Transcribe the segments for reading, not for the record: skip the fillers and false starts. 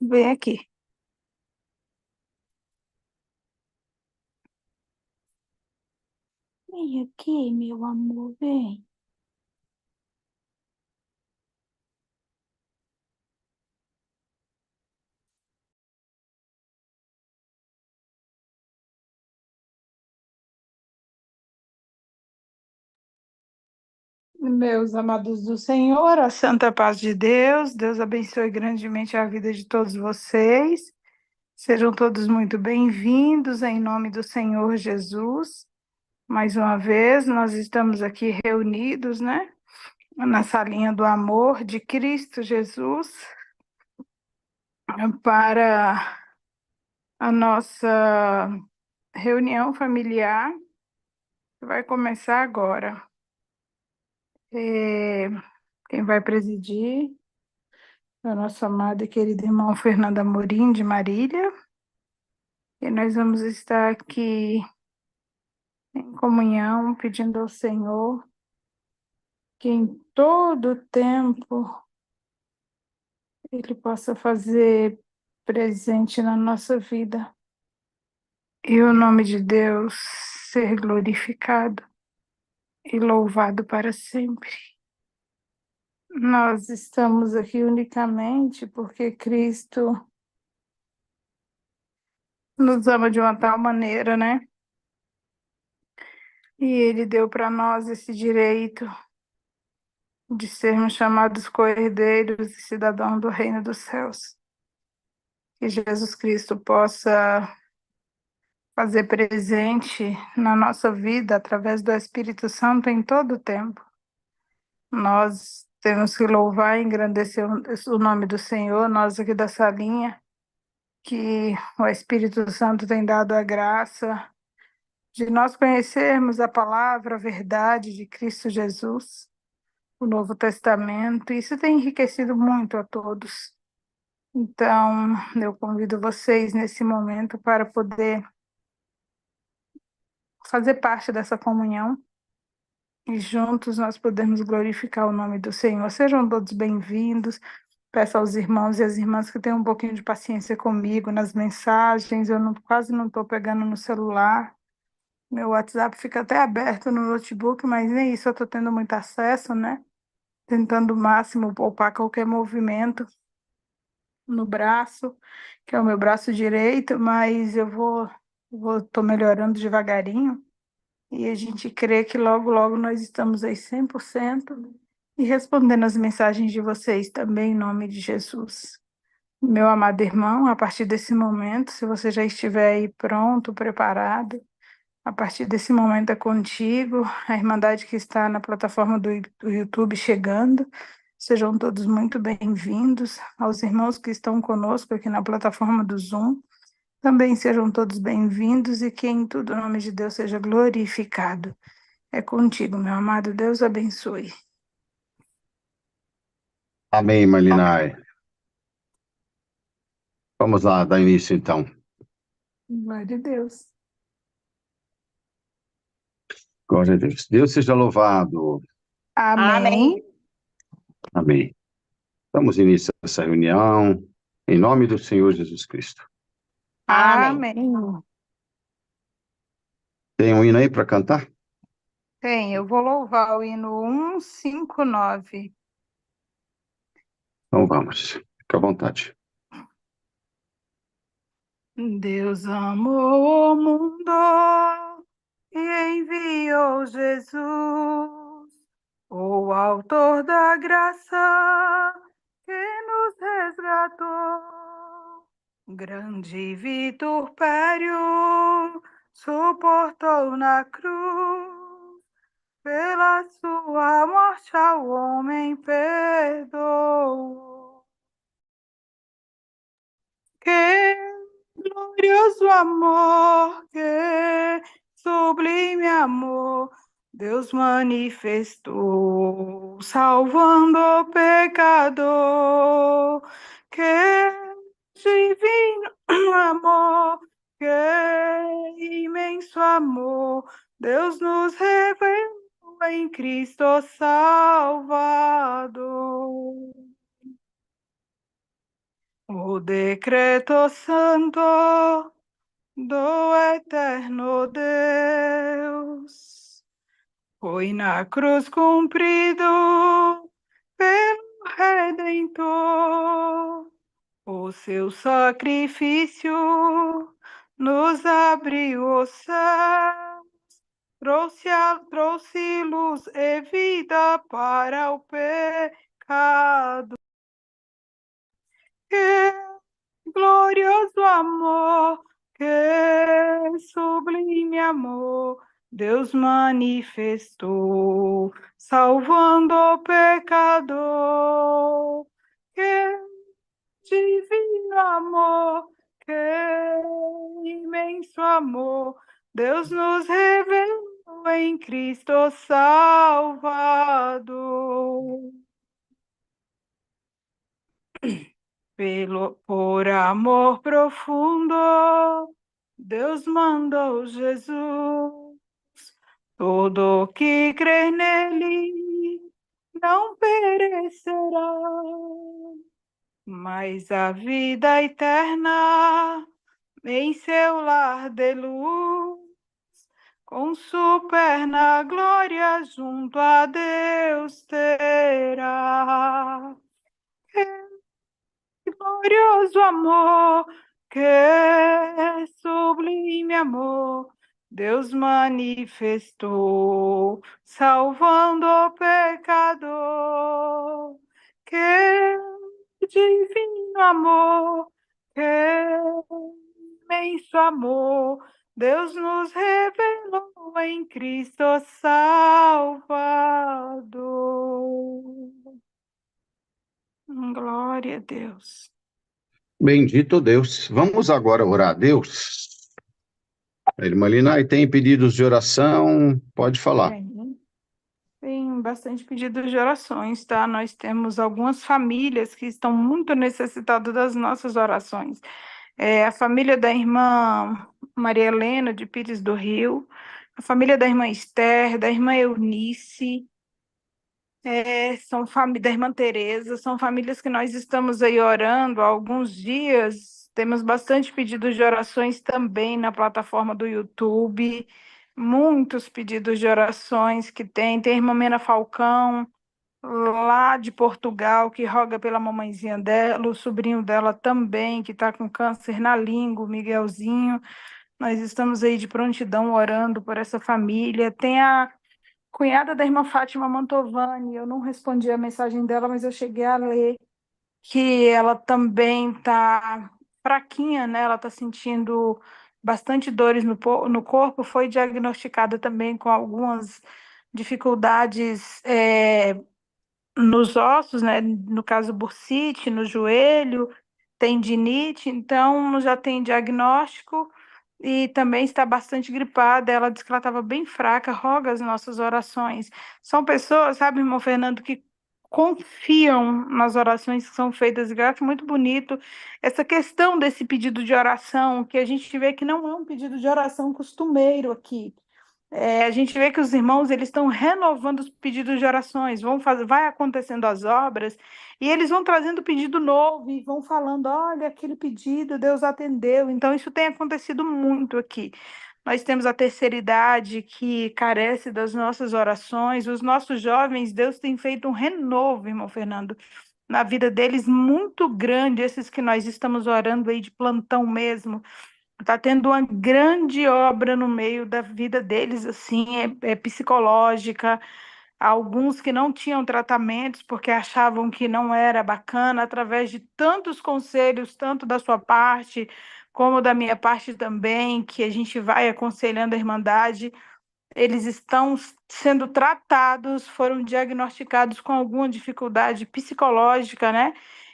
Vem aqui. Vem aqui, meu amor, vem. Meus amados do Senhor, a santa paz de Deus, Deus abençoe grandemente a vida de todos vocês. Sejam todos muito bem-vindos em nome do Senhor Jesus. Mais uma vez, nós estamos aqui reunidos, né, na salinha do amor de Cristo Jesus, para a nossa reunião familiar, que vai começar agora. É, Quem vai presidir é o nosso amado e querido irmão Fernando Amorim, de Marília, e nós vamos estar aqui em comunhão, pedindo ao Senhor que em todo tempo Ele possa fazer presente na nossa vida e o nome de Deus ser glorificado e louvado para sempre. Nós estamos aqui unicamente porque Cristo nos ama de uma tal maneira, né? E Ele deu para nós esse direito de sermos chamados co-herdeiros e cidadãos do reino dos céus. Que Jesus Cristo possa fazer presente na nossa vida através do Espírito Santo em todo o tempo. Nós temos que louvar e engrandecer o nome do Senhor, nós aqui da salinha, que o Espírito Santo tem dado a graça de nós conhecermos a palavra, a verdade de Cristo Jesus, o Novo Testamento. Isso tem enriquecido muito a todos. Então, eu convido vocês nesse momento para poder fazer parte dessa comunhão e juntos nós podemos glorificar o nome do Senhor. Sejam todos bem-vindos. Peço aos irmãos e às irmãs que tenham um pouquinho de paciência comigo nas mensagens. Eu quase não estou pegando no celular. Meu WhatsApp fica até aberto no notebook, mas nem isso eu estou tendo muito acesso, né? Tentando o máximo poupar qualquer movimento no braço, que é o meu braço direito, mas tô melhorando devagarinho. E a gente crê que logo, logo nós estamos aí 100% e respondendo as mensagens de vocês também, em nome de Jesus. Meu amado irmão, a partir desse momento, se você já estiver aí pronto, preparado, a partir desse momento é contigo, a Irmandade que está na plataforma do YouTube chegando. Sejam todos muito bem-vindos. Aos irmãos que estão conosco aqui na plataforma do Zoom, também sejam todos bem-vindos e que em tudo o nome de Deus seja glorificado. É contigo, meu amado. Deus abençoe. Amém, Malinai. Vamos lá, dar início então. Glória a Deus. Glória a Deus. Deus seja louvado. Amém. Amém. Damos início a essa reunião, em nome do Senhor Jesus Cristo. Amém. Tem um hino aí para cantar? Tem, eu vou louvar o hino 159. Então vamos. Fique à vontade. Deus amou o mundo e enviou Jesus, o autor da graça que nos resgatou. Grande vitupério suportou na cruz, pela sua morte ao homem perdoou. Que glorioso amor, que sublime amor, Deus manifestou, salvando o pecador. Que divino amor, que imenso amor, Deus nos revelou em Cristo Salvador. O decreto santo do eterno Deus foi na cruz cumprido pelo Redentor. O seu sacrifício nos abriu o céu, trouxe luz e vida para o pecado. Que glorioso amor, que sublime amor, Deus manifestou, salvando o pecador. Que divino amor, que imenso amor, Deus nos revelou em Cristo Salvador. Por amor profundo, Deus mandou Jesus. Todo que crer nele não perecerá, mas a vida eterna em seu lar de luz, com superna glória junto a Deus terá. Que glorioso amor, que sublime amor, Deus manifestou, salvando o pecador. Que divino amor, que imenso amor, Deus nos revelou em Cristo Salvador. Glória a Deus. Bendito Deus. Vamos agora orar a Deus. Irmã Lina, e tem pedidos de oração? Pode falar. Tem bastante pedidos de orações, tá? Nós temos algumas famílias que estão muito necessitadas das nossas orações. A família da irmã Maria Helena, de Pires do Rio, a família da irmã Esther, da irmã Eunice, da irmã Tereza, são famílias que nós estamos aí orando há alguns dias. Temos bastante pedidos de orações também na plataforma do YouTube, muitos pedidos de orações que tem. Tem a irmã Mena Falcão, lá de Portugal, que roga pela mamãezinha dela, o sobrinho dela também, que está com câncer na língua, o Miguelzinho. Nós estamos aí de prontidão orando por essa família. Tem a cunhada da irmã Fátima Mantovani, eu não respondi a mensagem dela, mas eu cheguei a ler que ela também está fraquinha, né? Ela está sentindo bastante dores no corpo, foi diagnosticada também com algumas dificuldades nos ossos, né? No caso, bursite, no joelho, tendinite, então já tem diagnóstico e também está bastante gripada. Ela disse que ela estava bem fraca, roga as nossas orações. São pessoas, sabe, irmão Fernando, que confiam nas orações que são feitas, e eu acho muito bonito essa questão desse pedido de oração, que a gente vê que não é um pedido de oração costumeiro aqui. A gente vê que os irmãos eles estão renovando os pedidos de orações, vai acontecendo as obras e eles vão trazendo pedido novo e vão falando, olha, aquele pedido Deus atendeu. Então isso tem acontecido muito aqui. Nós temos a terceira idade que carece das nossas orações, os nossos jovens, Deus tem feito um renovo, irmão Fernando, na vida deles muito grande, esses que nós estamos orando aí de plantão mesmo. Está tendo uma grande obra no meio da vida deles, assim, é psicológica. Alguns que não tinham tratamentos porque achavam que não era bacana, através de tantos conselhos, tanto da sua parte como da minha parte também, que a gente vai aconselhando a Irmandade, eles estão sendo tratados, foram diagnosticados com alguma dificuldade psicológica, né?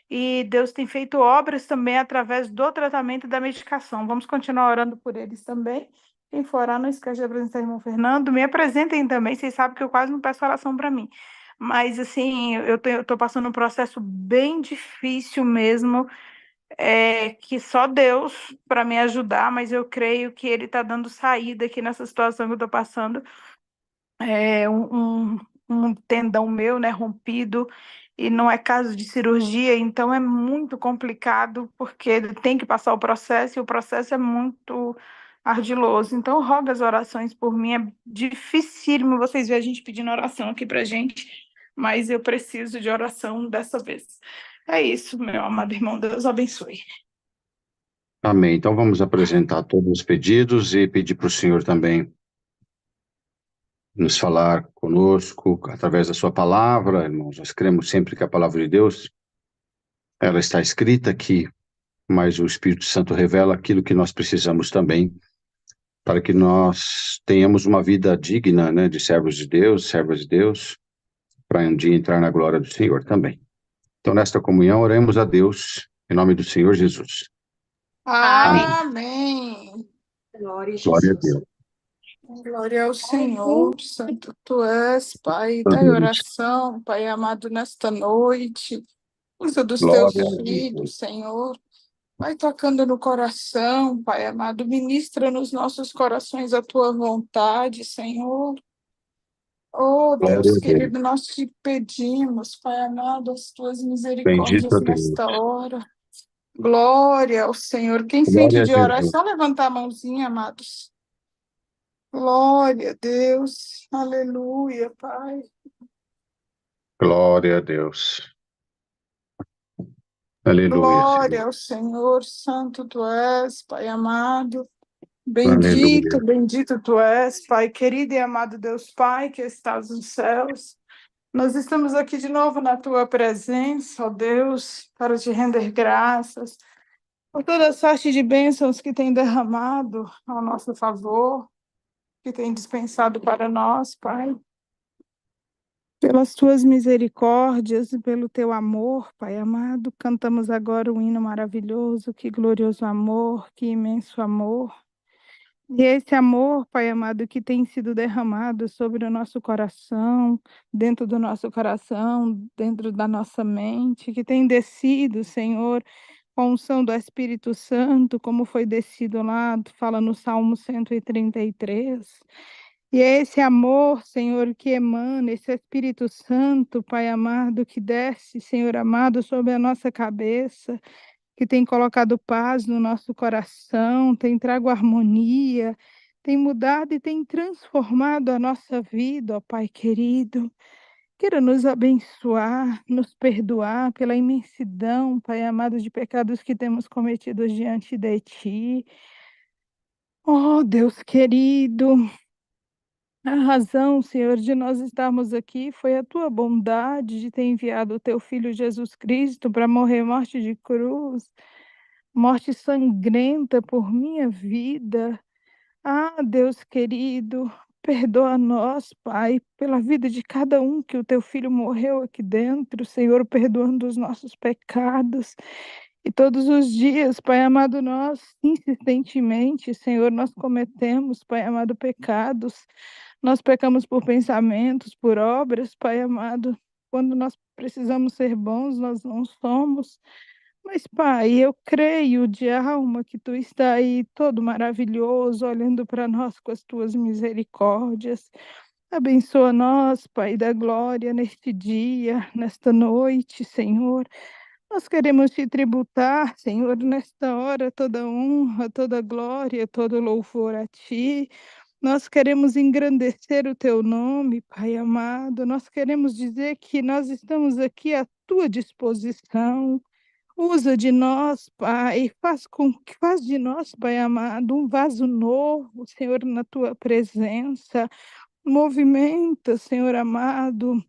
E Deus tem feito obras também através do tratamento e da medicação. Vamos continuar orando por eles também. Quem for orar, não esquece de apresentar o irmão Fernando. Me apresentem também, vocês sabem que eu quase não peço oração para mim. Mas, assim, eu estou passando um processo bem difícil mesmo, que só Deus para me ajudar, mas eu creio que Ele está dando saída aqui nessa situação que eu estou passando. Um tendão meu, né, rompido, e não é caso de cirurgia, então é muito complicado, porque ele tem que passar o processo, e o processo é muito ardiloso. Então, roga as orações por mim, é dificílimo vocês verem a gente pedindo oração aqui pra gente, mas eu preciso de oração dessa vez. É isso, meu amado irmão, Deus abençoe. Amém. Então vamos apresentar todos os pedidos e pedir para o Senhor também nos falar conosco através da sua palavra, irmãos. Nós cremos sempre que a palavra de Deus, ela está escrita aqui, mas o Espírito Santo revela aquilo que nós precisamos também para que nós tenhamos uma vida digna, né, de servos de Deus, servas de Deus, para um dia entrar na glória do Senhor também. Então, nesta comunhão, oremos a Deus em nome do Senhor Jesus. Amém. Amém. Glória a Glória a Jesus. Deus. Glória ao Senhor, Santo Tu és, Pai, dai Glória oração, Pai amado, nesta noite. Usa dos teus a Deus. filhos, Senhor. Vai tocando no coração, Pai amado. Ministra nos nossos corações a tua vontade, Senhor. Oh, Glória Deus a Deus. querido, nós te pedimos, Pai amado, as tuas Bendito misericórdias a Deus. nesta hora. Glória ao Senhor. Quem sente Glória a de orar, é Jesus. só levantar a mãozinha, amados. Glória a Deus. Aleluia, Pai. Glória a Deus. Aleluia, Glória Senhor. ao Senhor, Santo Tu és, Pai amado. Bendito, Aleluia. bendito Tu és, Pai querido e amado Deus Pai, que estás nos céus. Nós estamos aqui de novo na Tua presença, ó Deus, para te render graças por toda a sorte de bênçãos que tem derramado ao nosso favor, que tem dispensado para nós, Pai. Pelas tuas misericórdias e pelo teu amor, Pai amado, cantamos agora um hino maravilhoso, que glorioso amor, que imenso amor. E esse amor, Pai amado, que tem sido derramado sobre o nosso coração, dentro da nossa mente, que tem descido, Senhor, com a unção do Espírito Santo, como foi descido lá, fala no Salmo 133. E é esse amor, Senhor, que emana, esse Espírito Santo, Pai amado, que desce, Senhor amado, sobre a nossa cabeça, que tem colocado paz no nosso coração, tem trago harmonia, tem mudado e tem transformado a nossa vida, ó Pai querido. Queira nos abençoar, nos perdoar pela imensidão, Pai amado, de pecados que temos cometido diante de Ti. Oh, Deus querido, a razão, Senhor, de nós estarmos aqui foi a tua bondade de ter enviado o teu filho Jesus Cristo para morrer morte de cruz, morte sangrenta por minha vida. Ah, Deus querido, perdoa nós, Pai, pela vida de cada um que o teu filho morreu aqui dentro, Senhor, perdoando os nossos pecados. E todos os dias, Pai amado, nós insistentemente, Senhor, nós cometemos, Pai amado, pecados. Nós pecamos por pensamentos, por obras, Pai amado. Quando nós precisamos ser bons, nós não somos. Mas, Pai, eu creio de alma que Tu está aí todo maravilhoso, olhando para nós com as Tuas misericórdias. Abençoa nós, Pai da glória, neste dia, nesta noite, Senhor. Nós queremos Te tributar, Senhor, nesta hora, toda honra, toda glória, todo louvor a Ti. Nós queremos engrandecer o Teu nome, Pai amado. Nós queremos dizer que nós estamos aqui à Tua disposição. Usa de nós, Pai, faz de nós, Pai amado, um vaso novo, Senhor, na tua presença. Movimenta, Senhor amado,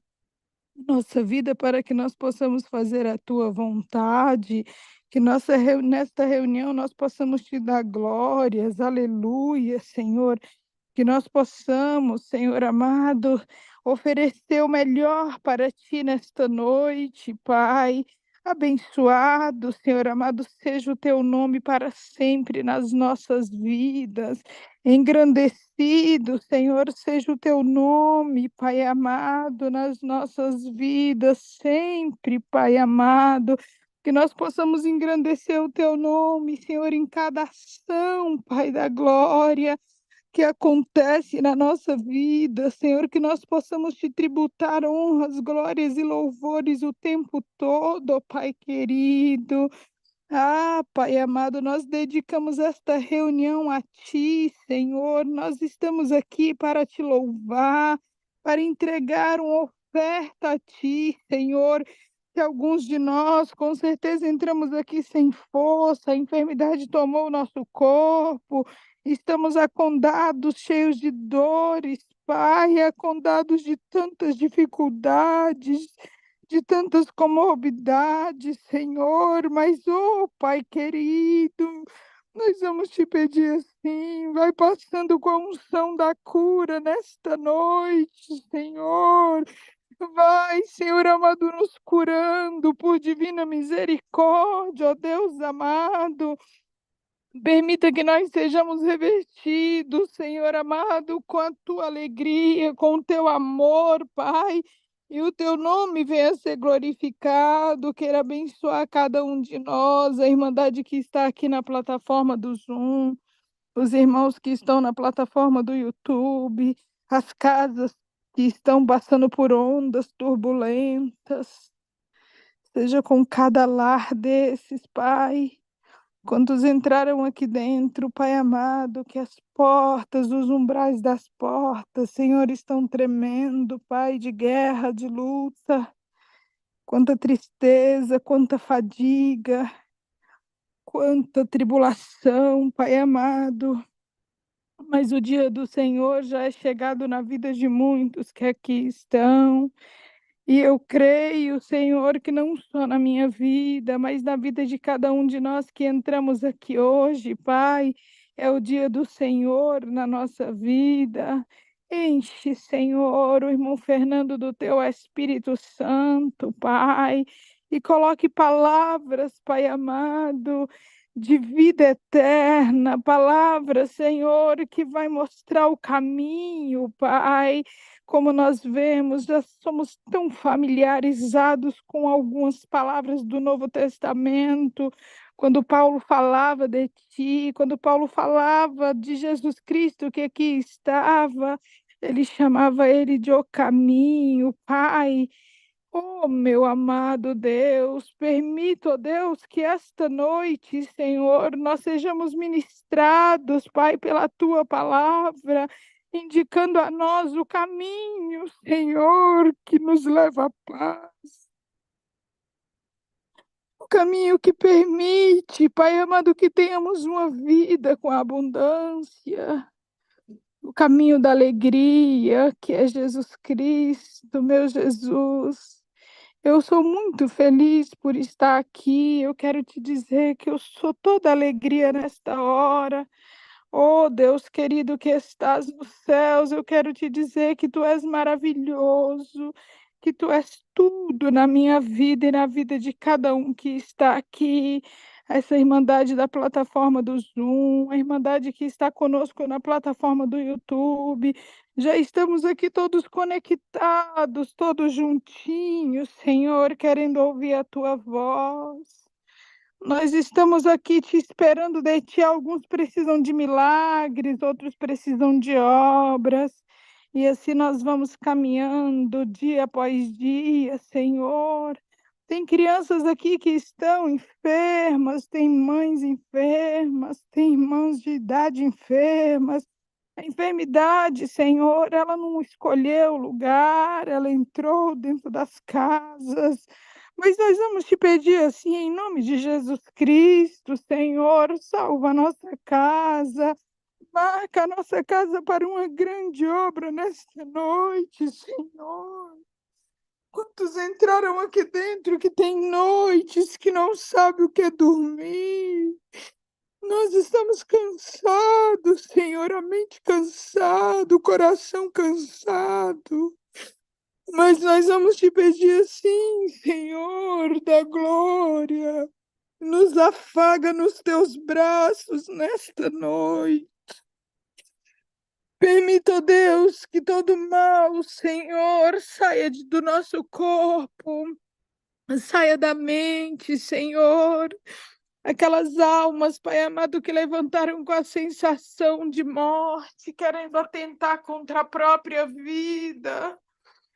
nossa vida para que nós possamos fazer a tua vontade, que nesta reunião nós possamos te dar glórias, aleluia, Senhor. Que nós possamos, Senhor amado, oferecer o melhor para Ti nesta noite, Pai. Abençoado, Senhor amado, seja o Teu nome para sempre nas nossas vidas. Engrandecido, Senhor, seja o Teu nome, Pai amado, nas nossas vidas, sempre, Pai amado. Que nós possamos engrandecer o Teu nome, Senhor, em cada ação, Pai da glória. que acontece na nossa vida, Senhor, que nós possamos te tributar honras, glórias e louvores o tempo todo, ó Pai querido. Ah, Pai amado, nós dedicamos esta reunião a Ti, Senhor. Nós estamos aqui para te louvar, para entregar uma oferta a Ti, Senhor. Que alguns de nós, com certeza, entramos aqui sem força, a enfermidade tomou o nosso corpo, estamos acondados, cheios de dores, Pai, acondados de tantas dificuldades, de tantas comorbidades, Senhor, mas, oh, Pai querido, nós vamos te pedir assim, vai passando com a unção da cura nesta noite, Senhor. Vai, Senhor amado, nos curando por divina misericórdia, ó Deus amado. Permita que nós sejamos revestidos, Senhor amado, com a tua alegria, com o teu amor, Pai, e o teu nome venha a ser glorificado. Queira abençoar cada um de nós, a irmandade que está aqui na plataforma do Zoom, os irmãos que estão na plataforma do YouTube, as casas que estão passando por ondas turbulentas. Seja com cada lar desses, Pai. Quantos entraram aqui dentro, Pai amado, que as portas, os umbrais das portas, Senhor, estão tremendo, Pai, de guerra, de luta. Quanta tristeza, quanta fadiga, quanta tribulação, Pai amado. Mas o dia do Senhor já é chegado na vida de muitos que aqui estão. E eu creio, Senhor, que não só na minha vida, mas na vida de cada um de nós que entramos aqui hoje, Pai, é o dia do Senhor na nossa vida. Enche, Senhor, o irmão Fernando do teu Espírito Santo, Pai, e coloque palavras, Pai amado, de vida eterna, palavras, Senhor, que vai mostrar o caminho, Pai. Como nós vemos, já somos tão familiarizados com algumas palavras do Novo Testamento, quando Paulo falava de ti, quando Paulo falava de Jesus Cristo que aqui estava, ele chamava ele de o caminho, Pai. Oh, meu amado Deus, permita, ó Deus, que esta noite, Senhor, nós sejamos ministrados, Pai, pela tua palavra, indicando a nós o caminho, Senhor, que nos leva à paz, o caminho que permite, Pai amado, que tenhamos uma vida com abundância, o caminho da alegria, que é Jesus Cristo, meu Jesus. Eu sou muito feliz por estar aqui. Eu quero te dizer que eu sou toda alegria nesta hora. Oh, Deus querido que estás nos céus, eu quero te dizer que tu és maravilhoso, que tu és tudo na minha vida e na vida de cada um que está aqui. Essa irmandade da plataforma do Zoom, a irmandade que está conosco na plataforma do YouTube. Já estamos aqui todos conectados, todos juntinhos, Senhor, querendo ouvir a tua voz. Nós estamos aqui te esperando de ti. Alguns precisam de milagres, outros precisam de obras. E assim nós vamos caminhando dia após dia, Senhor. Tem crianças aqui que estão enfermas, tem mães enfermas, tem irmãos de idade enfermas. A enfermidade, Senhor, ela não escolheu o lugar, ela entrou dentro das casas. Mas nós vamos te pedir assim, em nome de Jesus Cristo, Senhor, salva a nossa casa, marca a nossa casa para uma grande obra nesta noite, Senhor. Quantos entraram aqui dentro que tem noites que não sabe o que é dormir? Nós estamos cansados, Senhor, a mente cansada, o coração cansado. Mas nós vamos te pedir assim, Senhor da glória, nos afaga nos teus braços nesta noite. Permita, Deus, que todo mal, Senhor, saia do nosso corpo, saia da mente, Senhor. aquelas almas, Pai amado, que levantaram com a sensação de morte, querendo atentar contra a própria vida.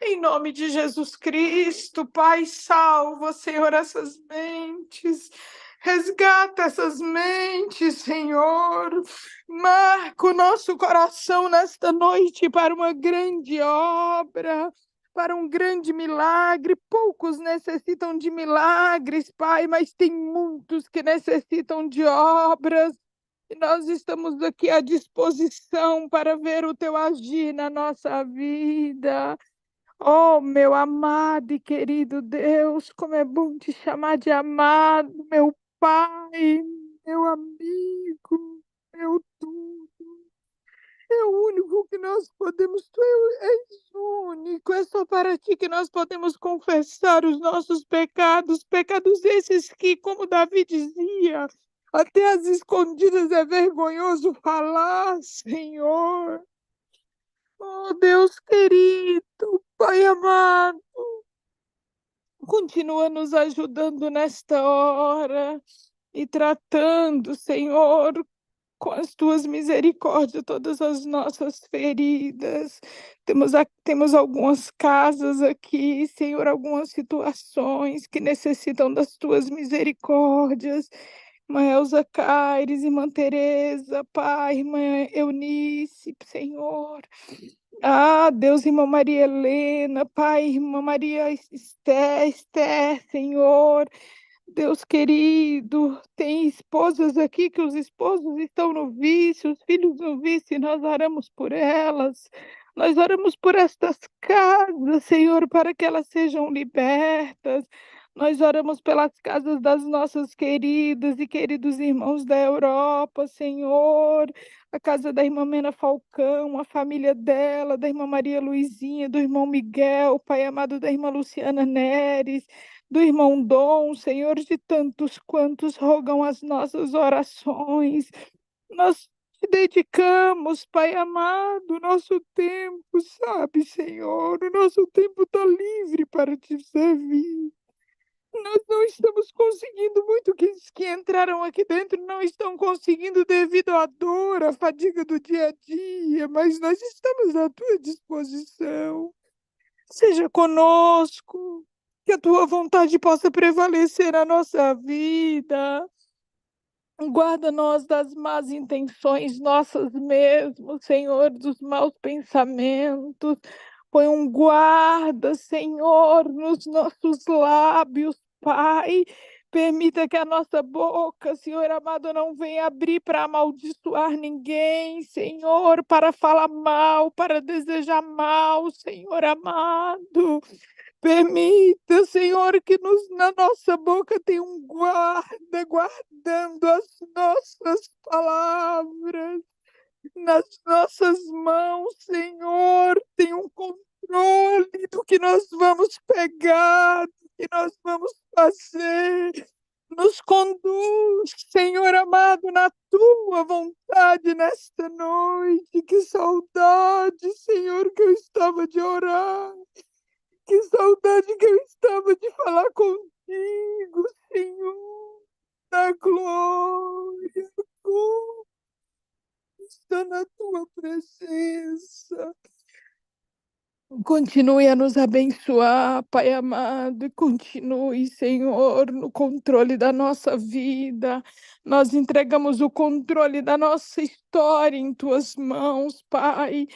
Em nome de Jesus Cristo, Pai, salva, Senhor, essas mentes. Resgata essas mentes, Senhor. Marca o nosso coração nesta noite para uma grande obra, para um grande milagre. Poucos necessitam de milagres, Pai, mas tem muitos que necessitam de obras. E nós estamos aqui à disposição para ver o teu agir na nossa vida. Oh, meu amado e querido Deus, como é bom te chamar de amado, meu Pai, meu amigo, meu tudo. É o único que nós podemos, és único, é só para ti que nós podemos confessar os nossos pecados, pecados esses que, como Davi dizia, até as escondidas é vergonhoso falar, Senhor. Oh, Deus querido, Pai amado, continua nos ajudando nesta hora e tratando, Senhor, com as tuas misericórdias todas as nossas feridas. Temos algumas casas aqui, Senhor, algumas situações que necessitam das tuas misericórdias. Irmã Elza Caires, Irmã Tereza, Pai, Irmã Eunice, Senhor. Ah, Deus, Irmã Maria Helena, Pai, Irmã Maria Esther, Senhor. Deus querido, tem esposas aqui que os esposos estão no vício, os filhos no vício, e nós oramos por elas. Nós oramos por estas casas, Senhor, para que elas sejam libertas. Nós oramos pelas casas das nossas queridas e queridos irmãos da Europa, Senhor. A casa da irmã Mena Falcão, a família dela, da irmã Maria Luizinha, do irmão Miguel, Pai amado da irmã Luciana Neres, do irmão Dom, Senhor, de tantos quantos rogam as nossas orações. Nós te dedicamos, Pai amado, o nosso tempo, sabe, Senhor, o nosso tempo está livre para te servir. Nós não estamos conseguindo, muito que entraram aqui dentro não estão conseguindo devido à dor, à fadiga do dia a dia, mas nós estamos à tua disposição. Seja conosco, que a tua vontade possa prevalecer na nossa vida. Guarda-nos das más intenções nossas mesmos, Senhor, dos maus pensamentos. Põe um guarda, Senhor, nos nossos lábios, Pai. Permita que a nossa boca, Senhor amado, não venha abrir para amaldiçoar ninguém, Senhor, para falar mal, para desejar mal, Senhor amado. Permita, Senhor, que na nossa boca tenha um guarda guardando as nossas palavras, nas nossas mãos, Senhor, tem um controle do que nós vamos pegar, do que nós vamos fazer. Nos conduz, Senhor amado, na tua vontade nesta noite. Que saudade, Senhor, que eu estava de orar. Que saudade que eu estava de falar contigo, Senhor, da glória, como está na tua presença. Continue a nos abençoar, Pai amado, e continue, Senhor, no controle da nossa vida. Nós entregamos o controle da nossa história em tuas mãos, Pai,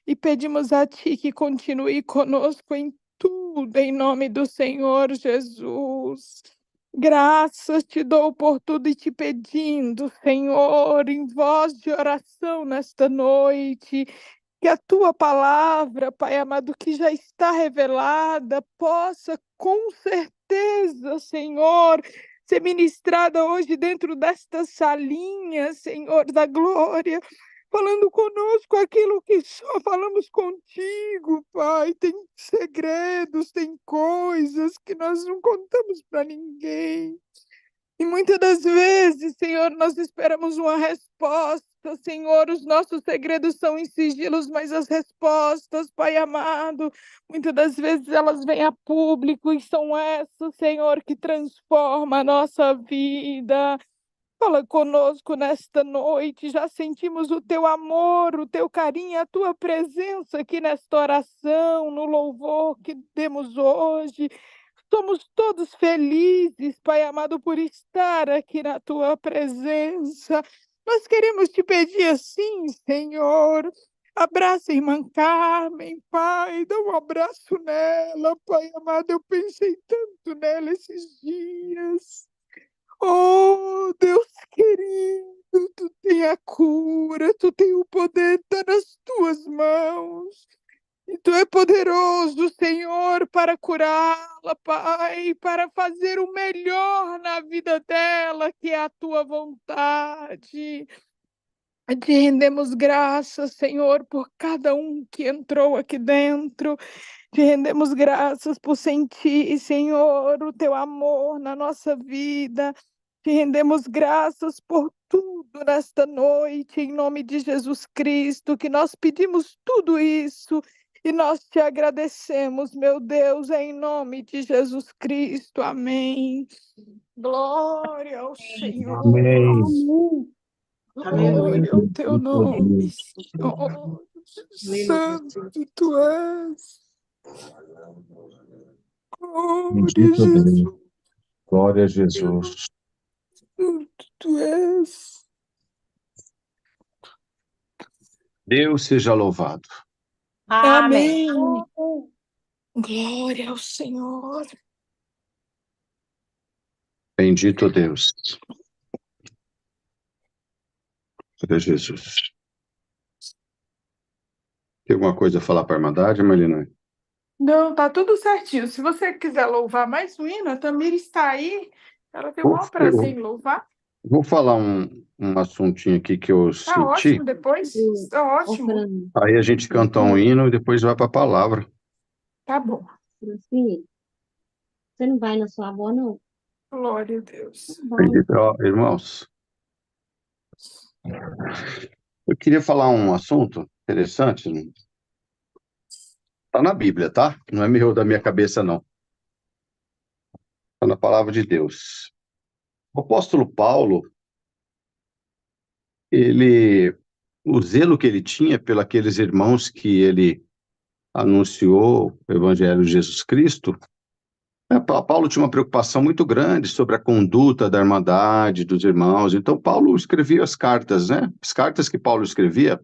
e pedimos a ti que continue conosco em tudo, em nome do Senhor Jesus. Graças te dou por tudo e te pedindo, Senhor, em voz de oração nesta noite, que a tua palavra, Pai amado, que já está revelada, possa com certeza, Senhor, ser ministrada hoje dentro desta salinha, Senhor da glória, falando conosco aquilo que só falamos contigo, Pai. Tem segredos, tem coisas que nós não contamos para ninguém. E muitas das vezes, Senhor, nós esperamos uma resposta, Senhor, os nossos segredos são em sigilos, mas as respostas, Pai amado, muitas das vezes elas vêm a público e são essas, Senhor, que transforma a nossa vida. Fala conosco nesta noite. Já sentimos o teu amor, o teu carinho, a tua presença aqui nesta oração, no louvor que temos hoje. Somos todos felizes, Pai amado, por estar aqui na tua presença. Nós queremos te pedir assim, Senhor. Abraça a irmã Carmen, Pai, dá um abraço nela, Pai amado. Eu pensei tanto nela esses dias. Oh, Deus querido, tu tem a cura, tu tem o poder, está nas tuas mãos. E tu é poderoso, Senhor, para curá-la, Pai, para fazer o melhor na vida dela, que é a tua vontade. Te rendemos graças, Senhor, por cada um que entrou aqui dentro. Te rendemos graças por sentir, Senhor, o teu amor na nossa vida. Te rendemos graças por tudo nesta noite, em nome de Jesus Cristo, que nós pedimos tudo isso e nós te agradecemos, meu Deus, em nome de Jesus Cristo. Amém. Glória ao Senhor. Amém. Amém. Glória ao teu nome, Senhor. Aleluia. Santo tu és. Glória a Bendito Jesus. Deus. Glória a Jesus. Santo tu és. Deus seja louvado. Amém. Glória ao Senhor. Bendito Deus. Glória a Jesus. Tem alguma coisa a falar para a Irmandade, Marlene? Não, tá tudo certinho. Se você quiser louvar mais um hino, a Tamira está aí. Ela tem o maior prazer em louvar. Vou falar um assuntinho aqui que eu Tá senti. ótimo depois. Tá ótimo. Aí a gente canta um hino e depois vai para a palavra. Tá bom. Francine, você não vai na sua avó, não? Glória a Deus. Bendito, ó, irmãos. Eu queria falar um assunto interessante. Está na Bíblia, tá? Não é meu da minha cabeça, não. Está na palavra de Deus. O apóstolo Paulo, o zelo que ele tinha pelos aqueles irmãos que ele anunciou o Evangelho de Jesus Cristo, Paulo tinha uma preocupação muito grande sobre a conduta da irmandade, dos irmãos. Então, Paulo escrevia as cartas, né? As cartas que Paulo escrevia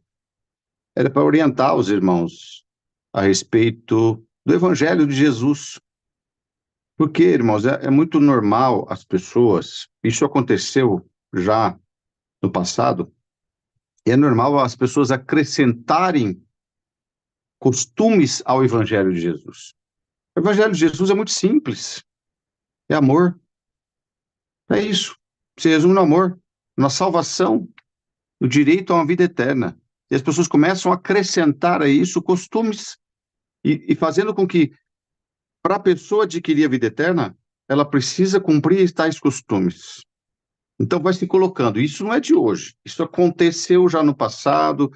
era para orientar os irmãos a respeito do Evangelho de Jesus. Porque, irmãos, é muito normal as pessoas, isso aconteceu já no passado, e é normal as pessoas acrescentarem costumes ao Evangelho de Jesus. O Evangelho de Jesus é muito simples, é amor, é isso, se resume no amor, na salvação, no direito a uma vida eterna. E as pessoas começam a acrescentar a isso costumes, e fazendo com que, para a pessoa adquirir a vida eterna, ela precisa cumprir tais costumes. Então vai se colocando. Isso não é de hoje. Isso aconteceu já no passado,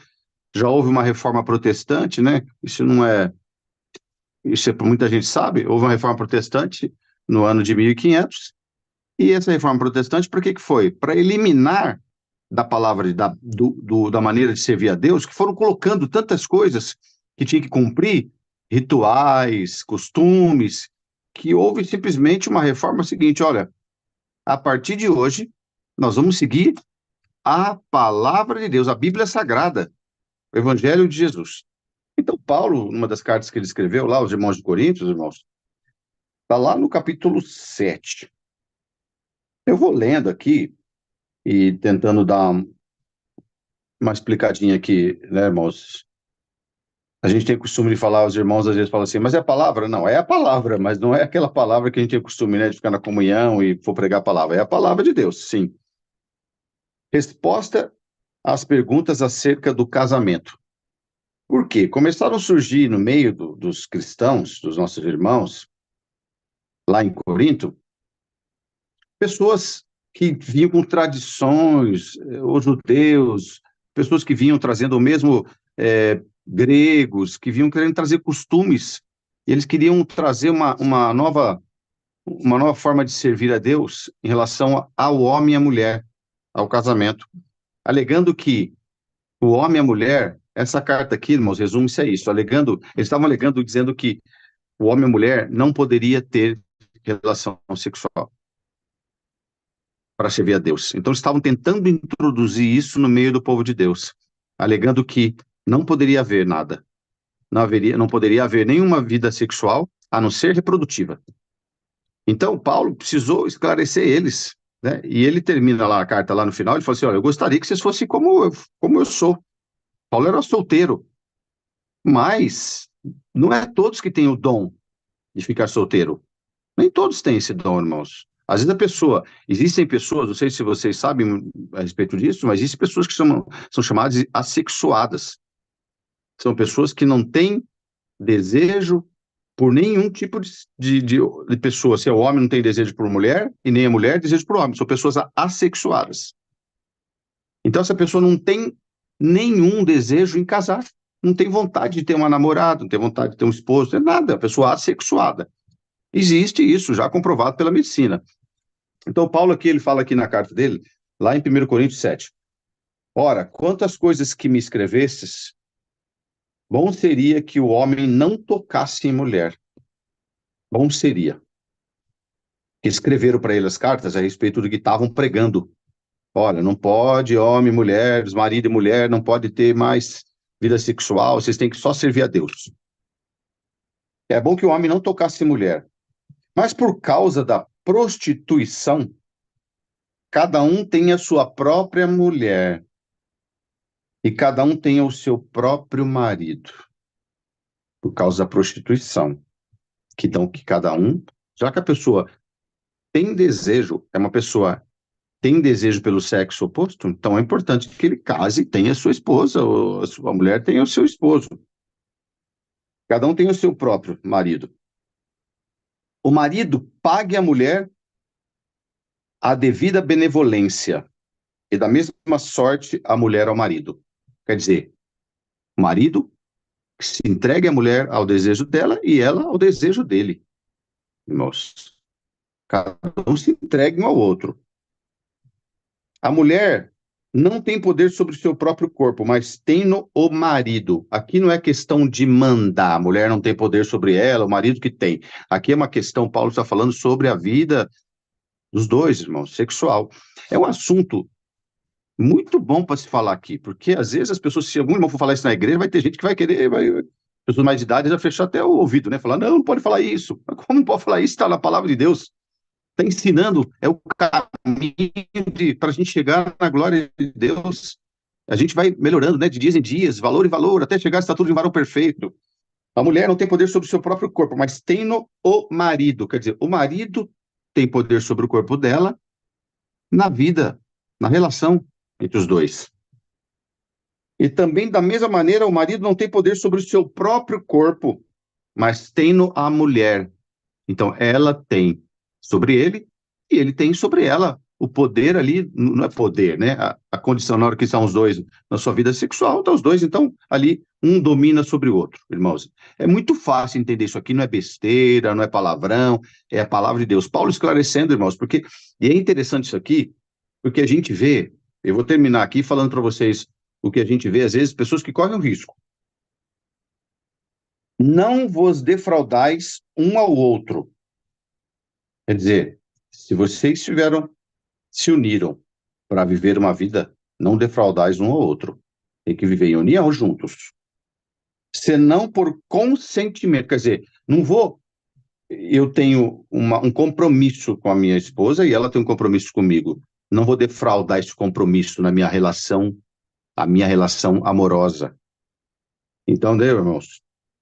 já houve uma reforma protestante, né? Isso muita gente sabe. Houve uma reforma protestante no ano de 1500. E essa reforma protestante, para que foi? Para eliminar da palavra, da maneira de servir a Deus, que foram colocando tantas coisas que tinha que cumprir, rituais, costumes, que houve simplesmente uma reforma seguinte: olha, a partir de hoje, nós vamos seguir a palavra de Deus, a Bíblia Sagrada, o Evangelho de Jesus. Então, Paulo, numa das cartas que ele escreveu lá, aos irmãos de Coríntios, irmãos, está lá no capítulo 7. Eu vou lendo aqui e tentando dar uma explicadinha aqui, né, irmãos? A gente tem costume de falar, os irmãos às vezes falam assim, mas é a palavra? Não, é a palavra, mas não é aquela palavra que a gente tem costume, né, de ficar na comunhão e for pregar a palavra. É a palavra de Deus, sim. Resposta às perguntas acerca do casamento. Por quê? Começaram a surgir no meio dos cristãos, dos nossos irmãos, lá em Corinto, pessoas que vinham com tradições, os judeus, pessoas que vinham trazendo o mesmo gregos, que vinham querendo trazer costumes, e eles queriam trazer uma nova forma de servir a Deus em relação ao homem e à mulher. ao casamento, alegando que o homem e a mulher, essa carta aqui, irmãos, resume-se a isso, eles estavam alegando, dizendo que o homem e a mulher não poderia ter relação sexual para servir a Deus. Então, eles estavam tentando introduzir isso no meio do povo de Deus, alegando que não poderia haver nada, não poderia haver nenhuma vida sexual, a não ser reprodutiva. Então, Paulo precisou esclarecer eles, né? E ele termina lá a carta lá no final, ele fala assim, olha, eu gostaria que vocês fossem como eu sou. Paulo era solteiro, mas não é todos que têm o dom de ficar solteiro. Nem todos têm esse dom, irmãos. Às vezes existem pessoas, não sei se vocês sabem a respeito disso, mas existem pessoas que são chamadas de assexuadas. São pessoas que não têm desejo por nenhum tipo de pessoa. Se é o homem, não tem desejo por mulher, e nem a mulher desejo por homem. São pessoas assexuadas. Então, essa pessoa não tem nenhum desejo em casar. Não tem vontade de ter uma namorada, não tem vontade de ter um esposo, não é nada. A pessoa assexuada. Existe isso, já comprovado pela medicina. Então, Paulo aqui, ele fala aqui na carta dele, lá em 1 Coríntios 7. Ora, quantas coisas que me escrevestes, bom seria que o homem não tocasse em mulher. Bom seria. Que escreveram para ele as cartas a respeito do que estavam pregando. Olha, não pode homem, mulher, marido e mulher, não pode ter mais vida sexual, vocês têm que só servir a Deus. É bom que o homem não tocasse em mulher. Mas por causa da prostituição, cada um tem a sua própria mulher e cada um tem o seu próprio marido. Por causa da prostituição. Que cada um, já que a pessoa tem desejo, uma pessoa tem desejo pelo sexo oposto, então é importante que ele case e tenha a sua esposa, ou a sua mulher tenha o seu esposo. Cada um tem o seu próprio marido. O marido pague à mulher a devida benevolência, e da mesma sorte a mulher ao marido. Quer dizer, o marido se entregue a mulher ao desejo dela e ela ao desejo dele. Irmãos, cada um se entregue um ao outro. A mulher não tem poder sobre o seu próprio corpo, mas tem-no o marido. Aqui não é questão de mandar, a mulher não tem poder sobre ela, o marido que tem. Aqui é uma questão, Paulo está falando sobre a vida dos dois, irmãos, sexual. É um assunto muito bom para se falar aqui, porque às vezes as pessoas, se algum irmão for falar isso na igreja, vai ter gente que vai querer, pessoas mais de idade, já fechar até o ouvido, né? Falar, não pode falar isso. Como não pode falar isso? Está na palavra de Deus. Está ensinando, é o caminho para a gente chegar na glória de Deus. A gente vai melhorando, né, de dias em dias, valor em valor, até chegar à estatura de um varão perfeito. A mulher não tem poder sobre o seu próprio corpo, mas tem no o marido. Quer dizer, o marido tem poder sobre o corpo dela na vida, na relação entre os dois. E também, da mesma maneira, o marido não tem poder sobre o seu próprio corpo, mas tem no a mulher. Então, ela tem sobre ele, e ele tem sobre ela. O poder ali, não é poder, né? A condição, na hora que estão os dois na sua vida sexual, estão os dois, então, ali, um domina sobre o outro, irmãos. É muito fácil entender isso aqui, não é besteira, não é palavrão, é a palavra de Deus. Paulo esclarecendo, irmãos, e é interessante isso aqui, porque a gente vê, eu vou terminar aqui falando para vocês o que a gente vê, às vezes, pessoas que correm um risco. Não vos defraudais um ao outro. Quer dizer, se vocês se uniram para viver uma vida, não defraudais um ao outro. Tem que viver em união juntos. Senão por consentimento. Quer dizer, eu tenho um compromisso com a minha esposa e ela tem um compromisso comigo. Não vou defraudar esse compromisso na minha relação, a minha relação amorosa. Então, irmãos,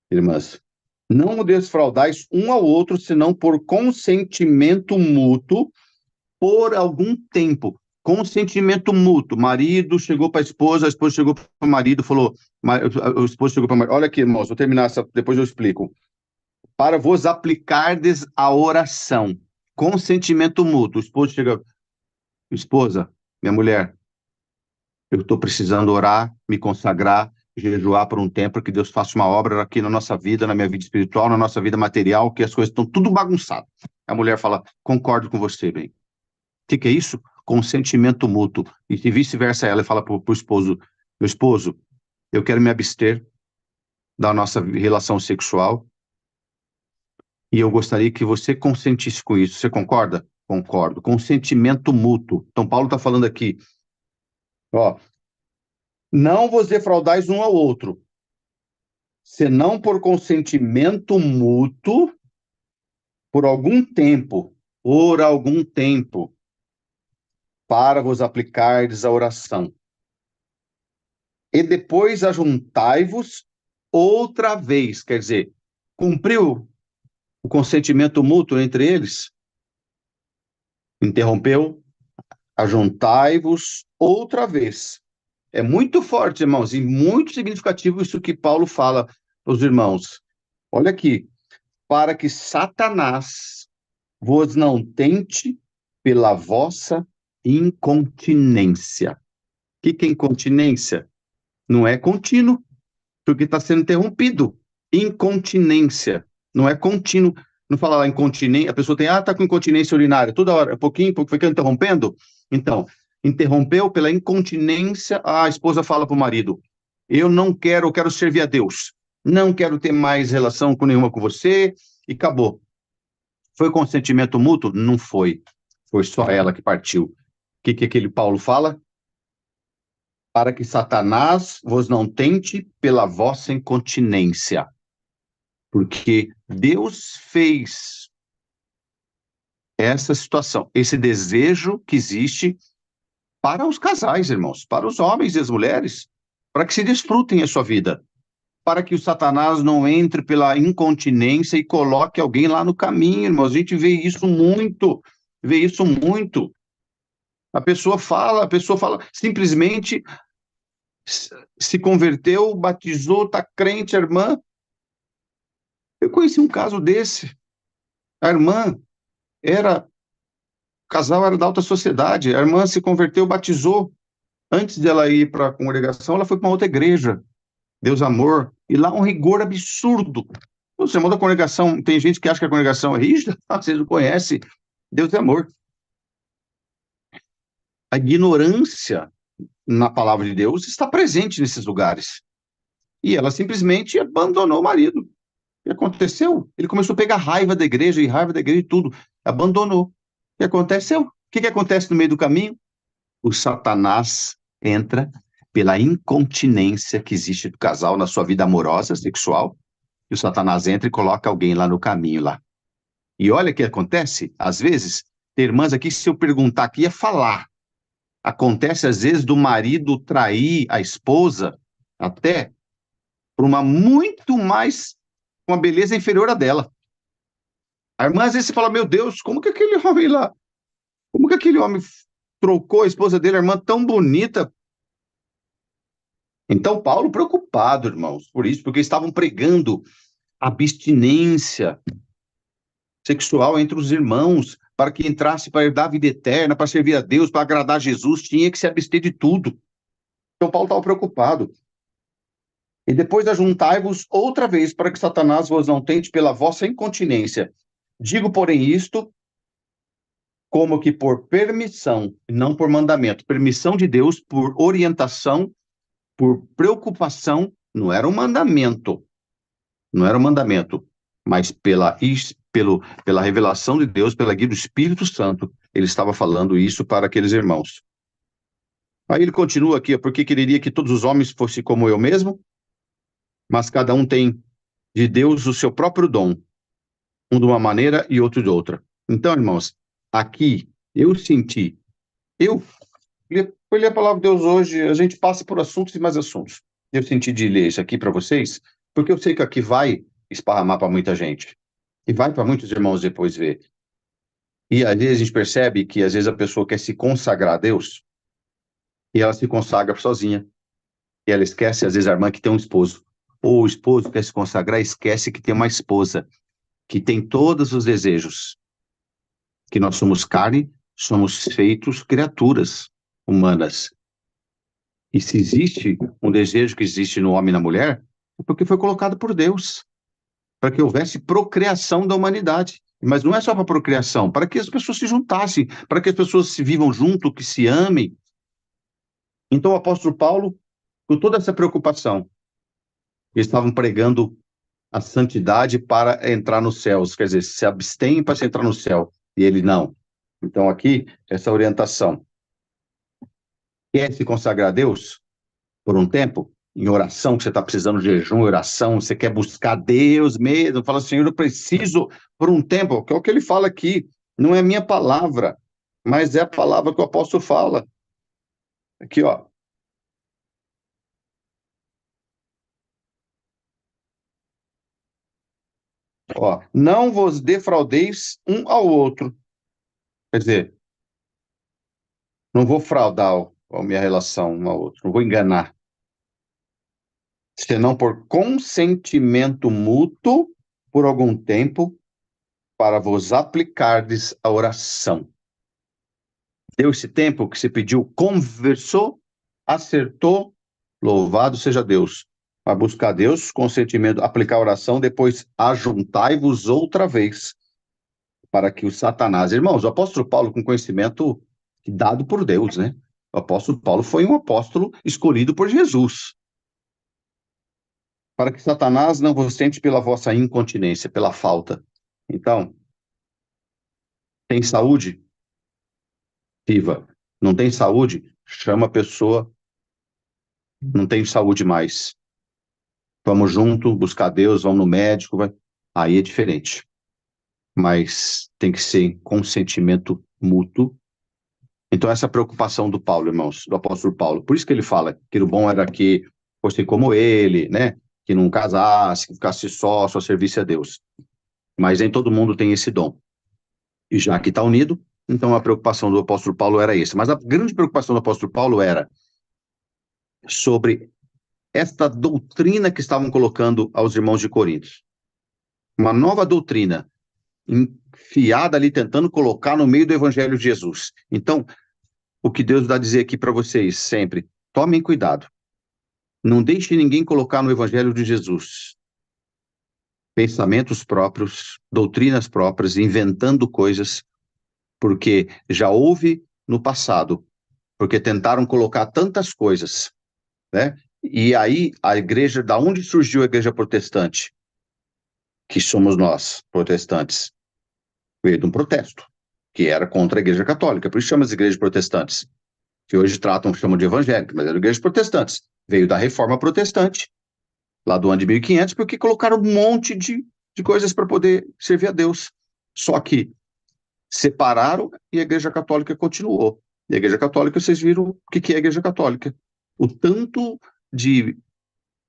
irmãs, não defraudais um ao outro, senão por consentimento mútuo, por algum tempo. Consentimento mútuo. Marido chegou para a esposa chegou para o marido, falou, o esposo chegou para o marido. Olha aqui, irmãos, vou terminar, depois eu explico. Para vos aplicardes a oração. Consentimento mútuo. O esposo chega, esposa, minha mulher, eu estou precisando orar, me consagrar, jejuar por um tempo, para que Deus faça uma obra aqui na nossa vida, na minha vida espiritual, na nossa vida material, que as coisas estão tudo bagunçadas. A mulher fala, concordo com você, bem. O que é isso? consentimento mútuo. E vice-versa, ela fala para o esposo, meu esposo, eu quero me abster da nossa relação sexual e eu gostaria que você consentisse com isso. Você concorda? Concordo. Consentimento mútuo. Então, Paulo está falando aqui, ó, não vos defraudais um ao outro, senão por consentimento mútuo, por algum tempo, para vos aplicardes a oração. E depois ajuntai-vos outra vez, quer dizer, cumpriu o consentimento mútuo entre eles? Interrompeu? Ajuntai-vos outra vez. É muito forte, irmãos, e muito significativo isso que Paulo fala aos irmãos. Olha aqui, para que Satanás vos não tente pela vossa incontinência. O que é incontinência? Não é contínuo, porque está sendo interrompido. Incontinência, não é contínuo. Não fala lá incontinência, a pessoa tem, está com incontinência urinária, toda hora, pouquinho, fica interrompendo. Então, interrompeu pela incontinência, a esposa fala para o marido, eu quero servir a Deus, não quero ter mais relação com nenhuma com você, e acabou. Foi consentimento mútuo? Não foi. Foi só ela que partiu. O que aquele Paulo fala? Para que Satanás vos não tente pela vossa incontinência. Porque Deus fez essa situação, esse desejo que existe para os casais, irmãos, para os homens e as mulheres, para que se desfrutem a sua vida, para que o Satanás não entre pela incontinência e coloque alguém lá no caminho, irmãos. A gente vê isso muito. A pessoa fala, simplesmente se converteu, batizou, está crente, a irmã. Eu conheci um caso desse. A irmã o casal era da alta sociedade, a irmã se converteu, batizou. Antes dela ir para a congregação, ela foi para uma outra igreja, Deus Amor, e lá um rigor absurdo. O sermão da congregação, tem gente que acha que a congregação é rígida, vocês não conhecem, Deus é amor. A ignorância na palavra de Deus está presente nesses lugares. E ela simplesmente abandonou o marido. O que aconteceu? Ele começou a pegar raiva da igreja e tudo. Abandonou. O que aconteceu? O que acontece no meio do caminho? O Satanás entra pela incontinência que existe do casal na sua vida amorosa, sexual, e o Satanás entra e coloca alguém lá no caminho lá. E olha o que acontece, às vezes, tem irmãs aqui, se eu perguntar aqui, ia falar. Acontece, às vezes, do marido trair a esposa, até, por uma beleza inferior à dela. A irmã, às vezes, fala, meu Deus, como que aquele homem trocou a esposa dele, a irmã tão bonita? Então, Paulo preocupado, irmãos, por isso, porque estavam pregando abstinência sexual entre os irmãos, para que entrasse para herdar a vida eterna, para servir a Deus, para agradar a Jesus, tinha que se abster de tudo. Então, Paulo estava preocupado. E depois ajuntai-vos outra vez, para que Satanás vos não tente pela vossa incontinência. Digo, porém, isto como que por permissão, não por mandamento. Permissão de Deus, por orientação, por preocupação, não era um mandamento, mas pela revelação de Deus, pela guia do Espírito Santo, ele estava falando isso para aqueles irmãos. Aí ele continua aqui, porque quereria que todos os homens fossem como eu mesmo, mas cada um tem de Deus o seu próprio dom, um de uma maneira e outro de outra. Então, irmãos, aqui eu fui ler a palavra de Deus hoje, a gente passa por assuntos e mais assuntos. Eu senti de ler isso aqui para vocês, porque eu sei que aqui vai esparramar para muita gente. E vai para muitos irmãos depois ver. E às vezes a gente percebe que às vezes a pessoa quer se consagrar a Deus e ela se consagra sozinha. E ela esquece, às vezes, a irmã que tem um esposo. Ou o esposo quer se consagrar, esquece que tem uma esposa, que tem todos os desejos. Que nós somos carne, somos feitos criaturas humanas. E se existe um desejo que existe no homem e na mulher, é porque foi colocado por Deus, para que houvesse procriação da humanidade. Mas não é só para procriação, para que as pessoas se juntassem, para que as pessoas se vivam junto, que se amem. Então o apóstolo Paulo, com toda essa preocupação, eles estavam pregando a santidade para entrar nos céus, quer dizer, se abstém para se entrar no céu, e ele não. Então aqui, essa orientação. Quer se consagrar a Deus por um tempo? Em oração, que você está precisando de jejum, oração, você quer buscar Deus mesmo, fala, Senhor, eu preciso por um tempo, que é o que ele fala aqui, não é minha palavra, mas é a palavra que o apóstolo fala. Aqui, ó. Ó, não vos defraudeis um ao outro. Quer dizer, não vou fraudar a minha relação um ao outro, não vou enganar. Senão por consentimento mútuo por algum tempo, para vos aplicardes a oração. Deu esse tempo que se pediu, conversou, acertou, louvado seja Deus. Vai buscar Deus, consentimento, aplicar a oração, depois ajuntai-vos outra vez, para que o Satanás... Irmãos, o apóstolo Paulo, com conhecimento dado por Deus, né? O apóstolo Paulo foi um apóstolo escolhido por Jesus. Para que Satanás não vos tente pela vossa incontinência, pela falta. Então, tem saúde? Viva. Não tem saúde? Chama a pessoa, não tem saúde mais. Vamos junto, buscar Deus, vamos no médico, vai. Aí é diferente. Mas tem que ser em consentimento mútuo. Então, essa preocupação do Paulo, irmãos, do apóstolo Paulo, por isso que ele fala que o bom era que fosse como ele, né? Que não casasse, que ficasse só servisse a Deus. Mas nem todo mundo tem esse dom. E já que está unido, então a preocupação do apóstolo Paulo era essa. Mas a grande preocupação do apóstolo Paulo era sobre esta doutrina que estavam colocando aos irmãos de Corinto. Uma nova doutrina enfiada ali, tentando colocar no meio do evangelho de Jesus. Então, o que Deus dá a dizer aqui para vocês sempre, tomem cuidado. Não deixe ninguém colocar no evangelho de Jesus pensamentos próprios, doutrinas próprias, inventando coisas, porque já houve no passado, porque tentaram colocar tantas coisas, né? E aí, a igreja, da onde surgiu a igreja protestante? Que somos nós, protestantes. Veio de um protesto, que era contra a igreja católica, por isso chama as igrejas protestantes, que hoje chamam de evangélicas, mas eram igrejas protestantes. Veio da reforma protestante, lá do ano de 1500, porque colocaram um monte de coisas para poder servir a Deus. Só que separaram e a igreja católica continuou. E a igreja católica, vocês viram o que é a igreja católica. O tanto de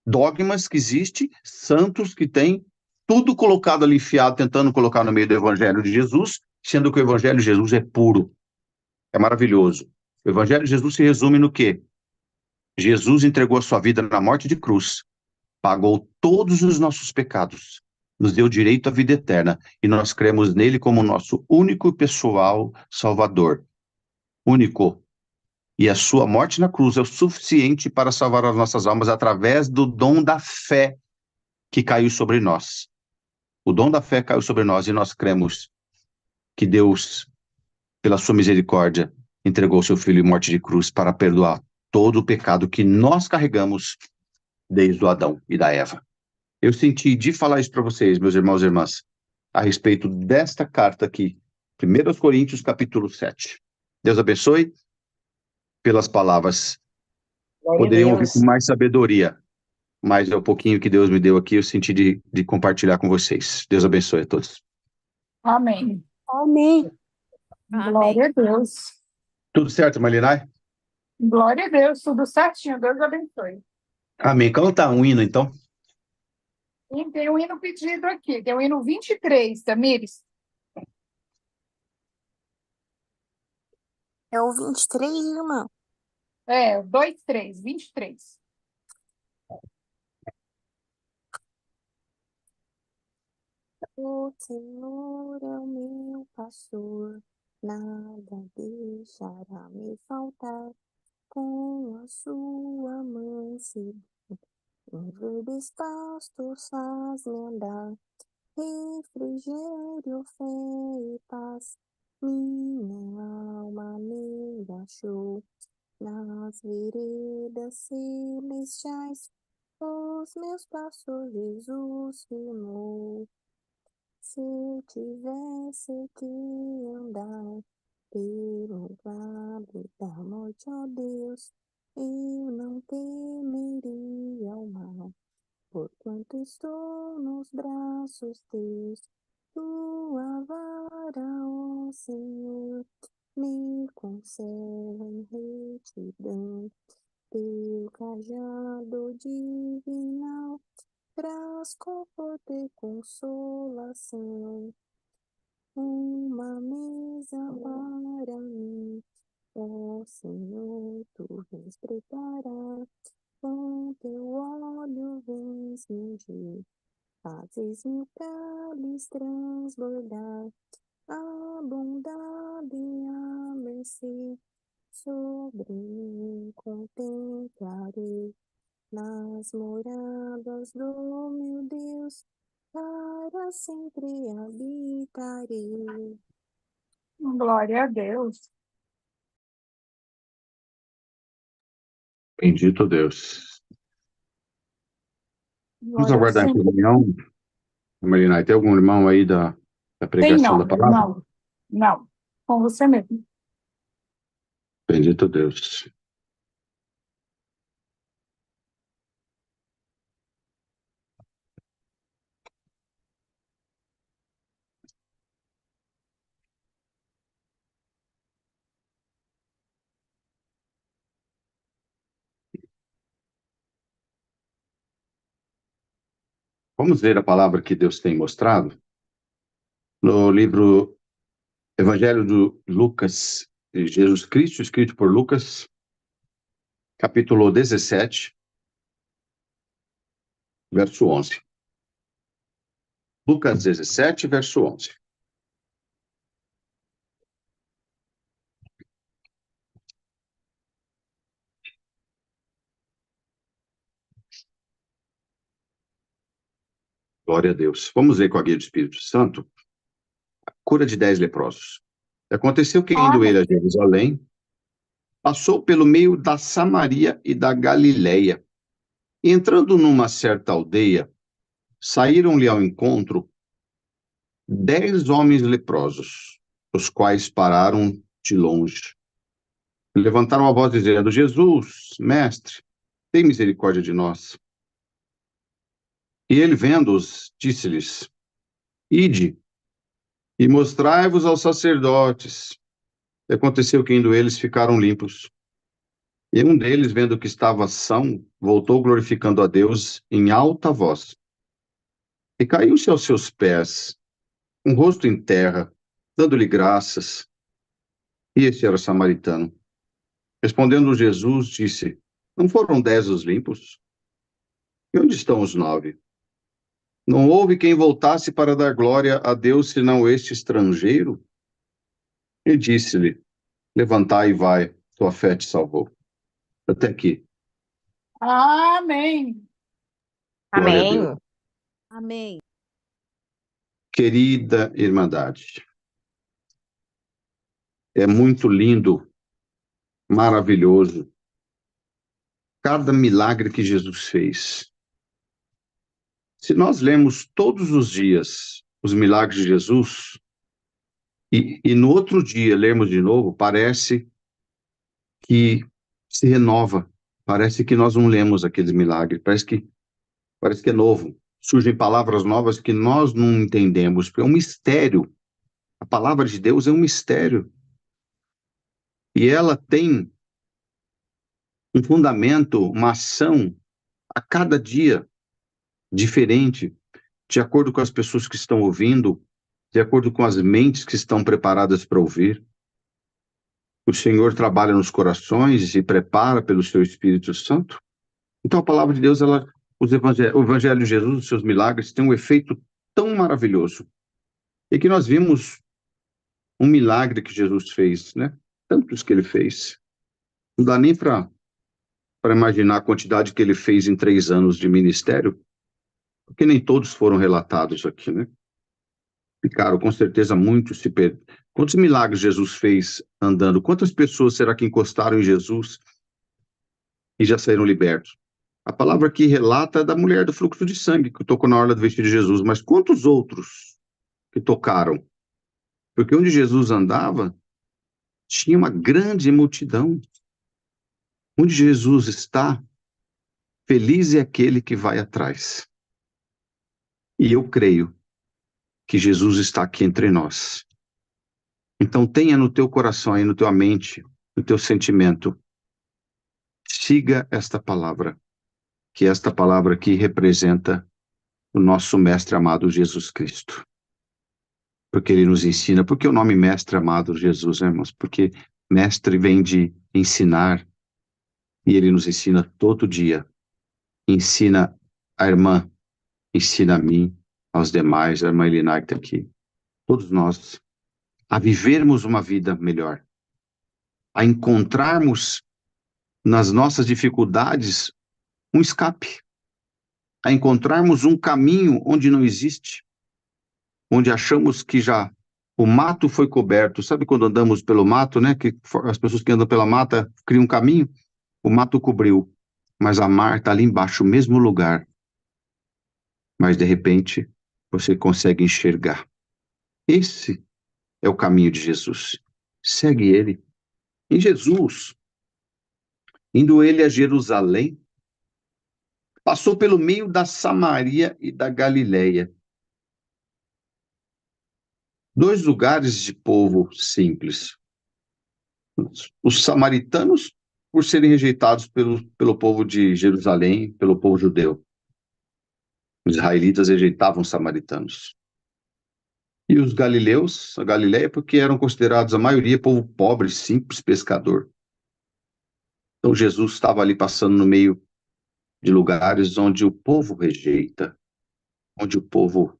dogmas que existe, santos que tem, tudo colocado ali enfiado, tentando colocar no meio do evangelho de Jesus, sendo que o evangelho de Jesus é puro, é maravilhoso. O evangelho de Jesus se resume no quê? Jesus entregou a sua vida na morte de cruz, pagou todos os nossos pecados, nos deu direito à vida eterna, e nós cremos nele como nosso único e pessoal Salvador. Único. E a sua morte na cruz é o suficiente para salvar as nossas almas através do dom da fé que caiu sobre nós. O dom da fé caiu sobre nós e nós cremos que Deus, pela sua misericórdia, entregou seu Filho em morte de cruz para perdoar todo o pecado que nós carregamos desde o Adão e da Eva. Eu senti de falar isso para vocês, meus irmãos e irmãs, a respeito desta carta aqui, 1 Coríntios, capítulo 7. Deus abençoe pelas palavras. Glória a Poderiam ouvir com Deus. mais sabedoria, mas é o pouquinho que Deus me deu aqui, eu senti de compartilhar com vocês. Deus abençoe a todos. Amém. Amém. Glória a Deus. Tudo certo, Malinai? Glória a Deus, tudo certinho. Deus abençoe. Amém. Canta um hino, então. E tem um hino pedido aqui, tem o hino 23, Tamires. É o 23, irmão. É, 23, 23. O Senhor é o meu pastor, nada deixará me faltar. Com a sua mansidão, em verdes pastos faz-me andar. refrigério, fé e paz. Minha alma me achou nas veredas celestiais. Os meus passos Jesus firmou. Se eu tivesse que andar pelo vale da morte, ó Deus, eu não temeria o mal, porquanto estou nos braços teus. Tua vara, ó Senhor, me conserva em retidão. Teu cajado divinal traz conforto e consolação. Uma mesa para mim, ó Senhor, tu vens preparar. Com teu óleo vens me ungir, fazes meu cálice transbordar. A bondade e a mercê sobre mim contemplarei. Nas moradas do meu Deus, para sempre habitarei. Glória a Deus. Bendito Deus. Vamos Glória ao aguardar a Senhor. comunhão. Marina, tem algum irmão aí da Tem pregação da não, palavra? não, não. Com você mesmo. Bendito Deus. Vamos ver a palavra que Deus tem mostrado no livro Evangelho do Lucas, de Jesus Cristo, escrito por Lucas, capítulo 17, verso 11. Lucas 17, verso 11. Glória a Deus. Vamos ver com a guia do Espírito Santo a cura de 10 leprosos. Aconteceu que, indo ele Amém. a Jerusalém, passou pelo meio da Samaria e da Galileia. E entrando numa certa aldeia, saíram-lhe ao encontro 10 homens leprosos, os quais pararam de longe. Levantaram a voz dizendo: Jesus, mestre, tem misericórdia de nós. E ele, vendo-os, disse-lhes: Ide e mostrai-vos aos sacerdotes. E aconteceu que, indo eles, ficaram limpos. E um deles, vendo que estava são, voltou glorificando a Deus em alta voz. E caiu-se aos seus pés, com o rosto em terra, dando-lhe graças. E este era samaritano. Respondendo Jesus, disse: Não foram 10 os limpos? E onde estão os 9? Não houve quem voltasse para dar glória a Deus, senão este estrangeiro? E disse-lhe: Levantai e vai, tua fé te salvou. Até aqui. Amém. Glória a Deus. Amém. Amém. Querida Irmandade, é muito lindo, maravilhoso, cada milagre que Jesus fez. Se nós lemos todos os dias os milagres de Jesus, e no outro dia lermos de novo, parece que se renova, parece que nós não lemos aqueles milagres, parece que é novo. Surgem palavras novas que nós não entendemos, porque é um mistério. A palavra de Deus é um mistério. E ela tem um fundamento, uma ação a cada dia diferente, de acordo com as pessoas que estão ouvindo, de acordo com as mentes que estão preparadas para ouvir. O Senhor trabalha nos corações e se prepara pelo seu Espírito Santo. Então a palavra de Deus, o Evangelho de Jesus, os seus milagres, tem um efeito tão maravilhoso. E que nós vimos um milagre que Jesus fez, né? Tantos que ele fez. Não dá nem para imaginar a quantidade que ele fez em 3 anos de ministério, porque nem todos foram relatados aqui, né? ficaram, com certeza, muitos se perderam. Quantos milagres Jesus fez andando? Quantas pessoas será que encostaram em Jesus e já saíram libertos? A palavra aqui relata da mulher do fluxo de sangue, que tocou na orla do vestido de Jesus, mas quantos outros que tocaram? Porque onde Jesus andava, tinha uma grande multidão. Onde Jesus está, feliz é aquele que vai atrás. E eu creio que Jesus está aqui entre nós. Então tenha no teu coração aí, no tua mente, no teu sentimento, siga esta palavra, que esta palavra aqui representa o nosso mestre amado Jesus Cristo. Porque ele nos ensina, porque o nome mestre amado Jesus, né, irmãos? Porque mestre vem de ensinar, e ele nos ensina todo dia. Ensina a irmã, ensina a mim, aos demais, a irmã Elinar que está aqui, todos nós, a vivermos uma vida melhor, a encontrarmos nas nossas dificuldades um escape, a encontrarmos um caminho onde não existe, onde achamos que já o mato foi coberto. Sabe quando andamos pelo mato, né? Que as pessoas que andam pela mata criam um caminho, o mato cobriu, mas a mar está ali embaixo, o mesmo lugar. Mas de repente você consegue enxergar. Esse é o caminho de Jesus. Segue ele. Em Jesus, indo ele a Jerusalém, passou pelo meio da Samaria e da Galileia. Dois lugares de povo simples. Os samaritanos, por serem rejeitados pelo povo de Jerusalém, pelo povo judeu. Os israelitas rejeitavam os samaritanos. E os galileus, a Galileia, porque eram considerados a maioria povo pobre, simples, pescador. Então Jesus estava ali passando no meio de lugares onde o povo rejeita, onde o povo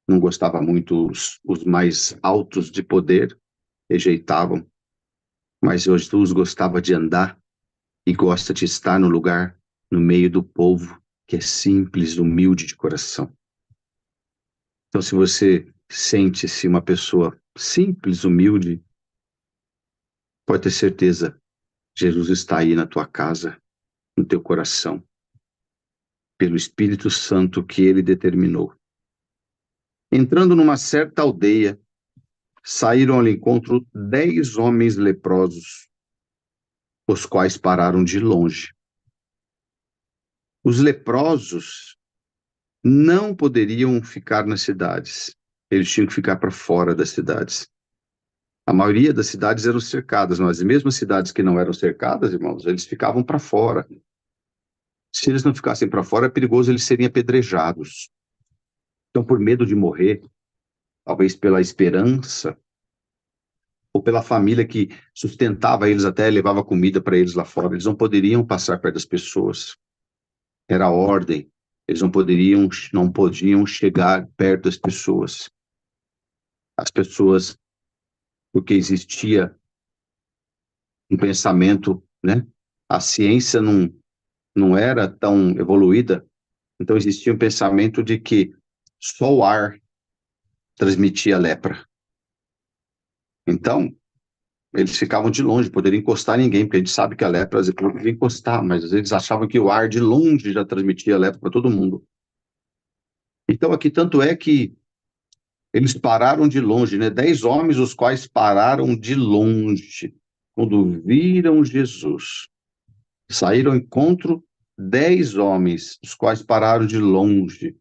não gostava muito, os mais altos de poder rejeitavam, mas Jesus gostava de andar e gosta de estar no lugar, no meio do povo que é simples, humilde de coração. Então, se você sente-se uma pessoa simples, humilde, pode ter certeza, Jesus está aí na tua casa, no teu coração, pelo Espírito Santo que ele determinou. Entrando numa certa aldeia, saíram ao encontro 10 homens leprosos, os quais pararam de longe. Os leprosos não poderiam ficar nas cidades, eles tinham que ficar para fora das cidades. A maioria das cidades eram cercadas, mas mesmo as cidades que não eram cercadas, irmãos, eles ficavam para fora. Se eles não ficassem para fora, é perigoso eles serem apedrejados. Então, por medo de morrer, talvez pela esperança, ou pela família que sustentava eles até, levava comida para eles lá fora, eles não poderiam passar perto das pessoas. Era a ordem. Eles não podiam chegar perto das pessoas. As pessoas, porque existia um pensamento, né? A ciência não era tão evoluída, então existia um pensamento de que só o ar transmitia lepra. Então, eles ficavam de longe, poderiam encostar ninguém, porque a gente sabe que a lepra, às vezes, podia encostar, mas às vezes achavam que o ar de longe já transmitia a lepra para todo mundo. Então, aqui, tanto é que eles pararam de longe, né? 10 homens, os quais pararam de longe, quando viram Jesus. Saíram ao encontro 10 homens, os quais pararam de longe.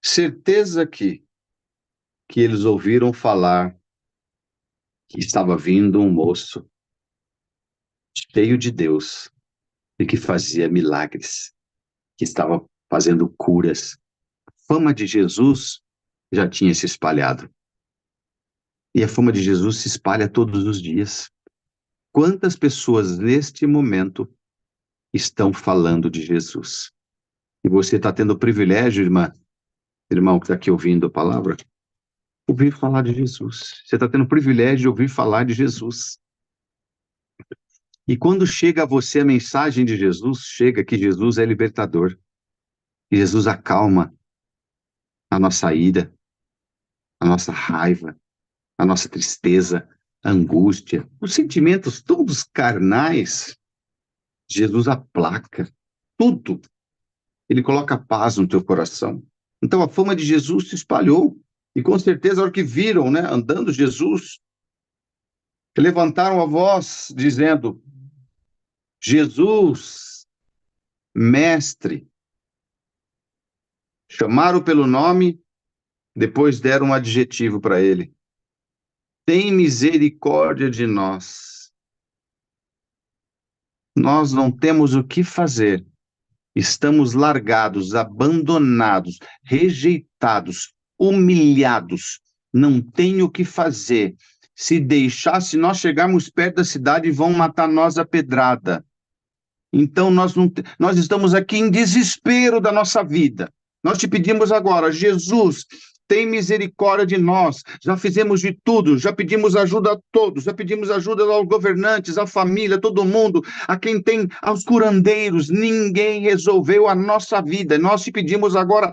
Certeza que eles ouviram falar que estava vindo um moço cheio de Deus e que fazia milagres, que estava fazendo curas. A fama de Jesus já tinha se espalhado. E a fama de Jesus se espalha todos os dias. Quantas pessoas neste momento estão falando de Jesus? E você está tendo o privilégio, irmão que está aqui ouvindo a palavra, ouvir falar de Jesus. Você está tendo o privilégio de ouvir falar de Jesus. E quando chega a você a mensagem de Jesus, chega que Jesus é libertador. E Jesus acalma a nossa ira. a nossa raiva, a nossa tristeza, a angústia, os sentimentos todos carnais, Jesus aplaca tudo. Ele coloca paz no teu coração. Então a fama de Jesus se espalhou. E com certeza, a hora que viram, né, andando Jesus, levantaram a voz dizendo: Jesus, mestre. Chamaram pelo nome, depois deram um adjetivo para ele: tem misericórdia de nós. Nós não temos o que fazer. Estamos largados, abandonados, rejeitados, humilhados. Não tem o que fazer. Se deixar, se nós chegarmos perto da cidade, vão matar nós a pedrada. Então, nós estamos aqui em desespero da nossa vida. Nós te pedimos agora, Jesus, tem misericórdia de nós. Já fizemos de tudo, já pedimos ajuda a todos, já pedimos ajuda aos governantes, à família, todo mundo, a quem tem, aos curandeiros. Ninguém resolveu a nossa vida. Nós te pedimos agora,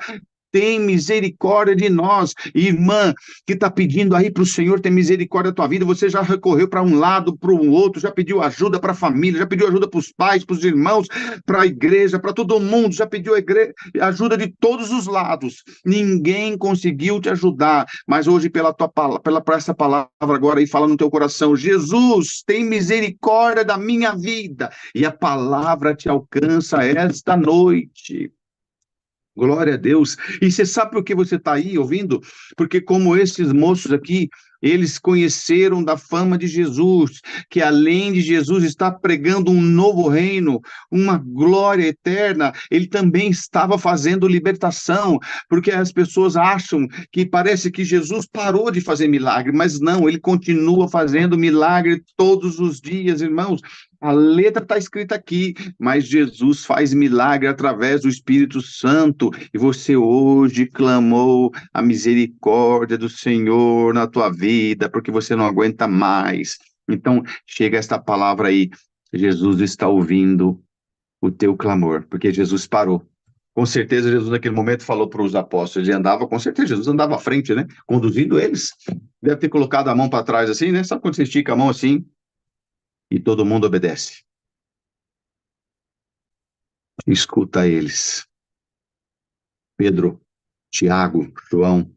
tem misericórdia de nós. Irmã que está pedindo aí para o Senhor ter misericórdia da tua vida, você já recorreu para um lado, para o outro, já pediu ajuda para a família, já pediu ajuda para os pais, para os irmãos, para a igreja, para todo mundo, já pediu ajuda de todos os lados. Ninguém conseguiu te ajudar, mas hoje pela essa palavra agora aí, fala no teu coração: Jesus, tem misericórdia da minha vida, e a palavra te alcança esta noite. Glória a Deus. E você sabe por que você está aí ouvindo? Porque como esses moços aqui, eles conheceram da fama de Jesus, que além de Jesus estar pregando um novo reino, uma glória eterna, ele também estava fazendo libertação, porque as pessoas acham que parece que Jesus parou de fazer milagre, mas não, ele continua fazendo milagre todos os dias, irmãos. A letra está escrita aqui, mas Jesus faz milagre através do Espírito Santo, e você hoje clamou a misericórdia do Senhor na tua vida, porque você não aguenta mais. Então, chega esta palavra aí, Jesus está ouvindo o teu clamor, porque Jesus parou. Com certeza, Jesus naquele momento falou para os apóstolos, ele andava, com certeza, Jesus andava à frente, né, conduzindo eles. Deve ter colocado a mão para trás assim, né, sabe quando você estica a mão assim? E todo mundo obedece. Escuta eles. Pedro, Tiago, João,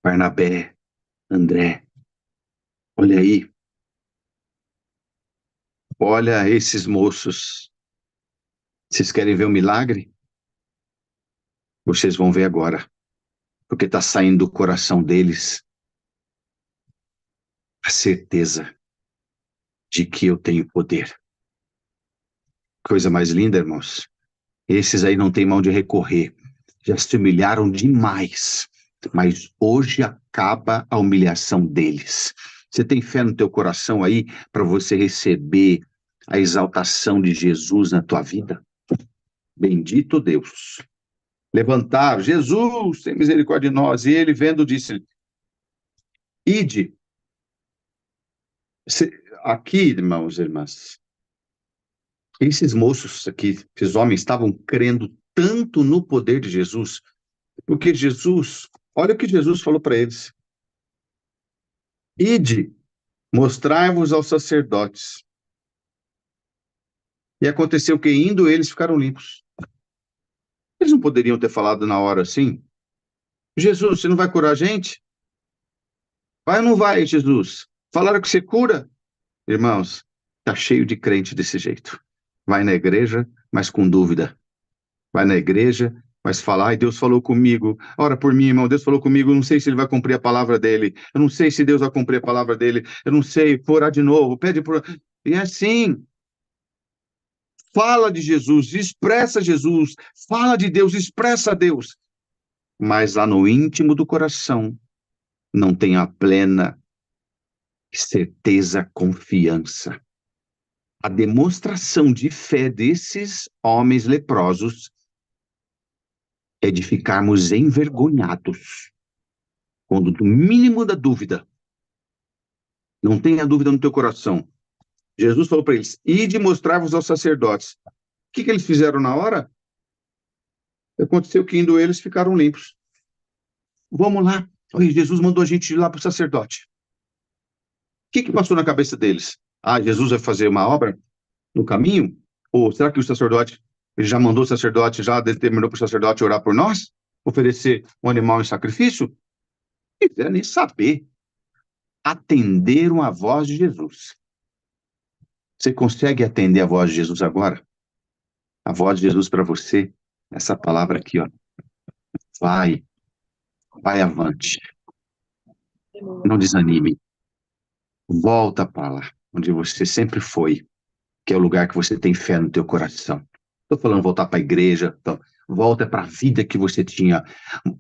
Barnabé, André. Olha aí. Olha esses moços. Vocês querem ver um milagre? Vocês vão ver agora. Porque está saindo do coração deles a certeza de que eu tenho poder. Coisa mais linda, irmãos. Esses aí não têm mão de recorrer. Já se humilharam demais. Mas hoje acaba a humilhação deles. Você tem fé no teu coração aí para você receber a exaltação de Jesus na tua vida? Bendito Deus. Levantaram, Jesus, tem misericórdia de nós. E ele, vendo, disse: ide. Aqui, irmãos e irmãs, esses moços aqui, esses homens, estavam crendo tanto no poder de Jesus, porque Jesus, olha o que Jesus falou para eles: ide, mostrai-vos aos sacerdotes. E aconteceu que, indo, eles ficaram limpos. Eles não poderiam ter falado na hora assim: Jesus, você não vai curar a gente? Vai ou não vai, Jesus? Falaram que você cura? Irmãos, tá cheio de crente desse jeito. Vai na igreja, mas com dúvida. Vai na igreja, mas fala: ai, Deus falou comigo. Ora por mim, irmão, Deus falou comigo. Eu não sei se ele vai cumprir a palavra dele. Eu não sei se Deus vai cumprir a palavra dele. Eu não sei, orar de novo, pede por... E é assim. Fala de Jesus, expressa Jesus. Fala de Deus, expressa a Deus. Mas lá no íntimo do coração, não tem a plena certeza, confiança. A demonstração de fé desses homens leprosos é de ficarmos envergonhados quando do mínimo da dúvida, não tenha dúvida no teu coração. Jesus falou para eles: ide mostrar-vos aos sacerdotes. O que eles fizeram na hora? Aconteceu que indo eles ficaram limpos. Vamos lá. Oi, Jesus mandou a gente ir lá para o sacerdote. O que passou na cabeça deles? Ah, Jesus vai fazer uma obra no caminho? Ou será que o sacerdote, ele já mandou o sacerdote, já determinou para o sacerdote orar por nós? Oferecer um animal em sacrifício? Não quiser nem saber. Atenderam a voz de Jesus. Você consegue atender a voz de Jesus agora? A voz de Jesus para você, essa palavra aqui, ó. Vai avante. Não desanime. Volta para lá, onde você sempre foi, que é o lugar que você tem fé no teu coração. Estou falando voltar para a igreja, então, volta para a vida que você tinha,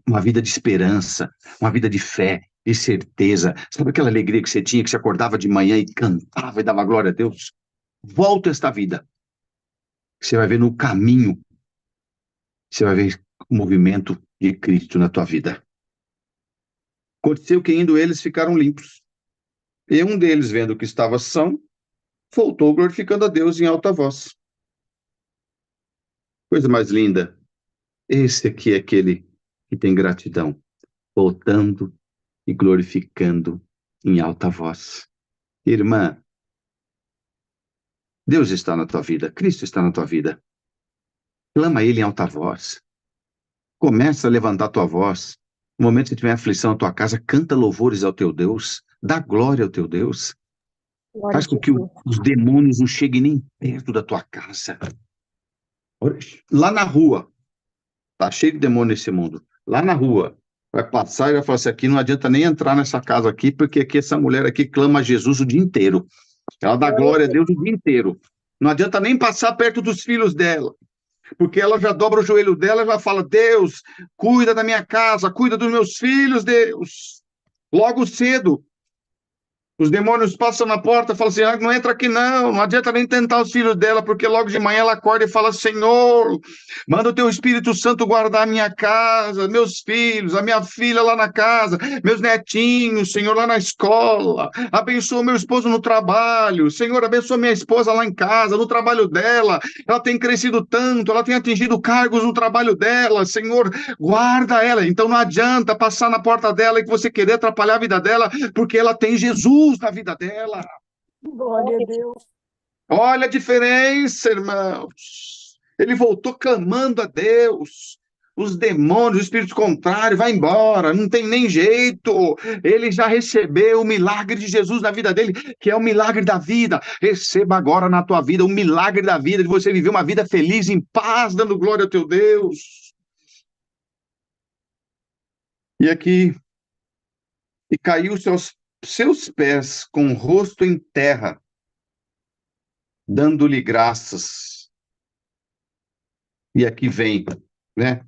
uma vida de esperança, uma vida de fé, de certeza. Sabe aquela alegria que você tinha, que você acordava de manhã e cantava e dava glória a Deus? Volta a esta vida. Você vai ver no caminho, você vai ver o movimento de Cristo na tua vida. Aconteceu que indo eles ficaram limpos. E um deles, vendo que estava são, voltou glorificando a Deus em alta voz. Coisa mais linda. Esse aqui é aquele que tem gratidão, voltando e glorificando em alta voz. Irmã, Deus está na tua vida, Cristo está na tua vida. Clama Ele em alta voz. Começa a levantar a tua voz. No momento que tiver aflição na tua casa, canta louvores ao teu Deus, dá glória ao teu Deus. Glória Faz a com que Deus. os demônios não cheguem nem perto da tua casa. Lá na rua, tá cheio de demônio nesse mundo. Lá na rua, vai passar e vai falar assim, aqui não adianta nem entrar nessa casa aqui, porque aqui essa mulher aqui clama a Jesus o dia inteiro. Ela dá glória a Deus o dia inteiro. Não adianta nem passar perto dos filhos dela, porque ela já dobra o joelho dela e já fala, Deus, cuida da minha casa, cuida dos meus filhos, Deus. Logo cedo, os demônios passam na porta e falam assim, ah, não entra aqui não adianta nem tentar os filhos dela, porque logo de manhã ela acorda e fala, Senhor, manda o teu Espírito Santo guardar a minha casa, meus filhos, a minha filha lá na casa, meus netinhos, Senhor, lá na escola, abençoa meu esposo no trabalho, Senhor, abençoa minha esposa lá em casa, no trabalho dela, ela tem crescido tanto, ela tem atingido cargos no trabalho dela, Senhor, guarda ela, então não adianta passar na porta dela e você querer atrapalhar a vida dela, porque ela tem Jesus na vida dela. Glória a Deus. Olha a diferença, irmãos. Ele voltou clamando a Deus. Os demônios, o espírito contrário, vai embora, não tem nem jeito. Ele já recebeu o milagre de Jesus na vida dele, que é o milagre da vida. Receba agora na tua vida o milagre da vida, de você viver uma vida feliz, em paz, dando glória ao teu Deus. E aqui, e caiu seus pés com o rosto em terra, dando-lhe graças. E aqui vem, né,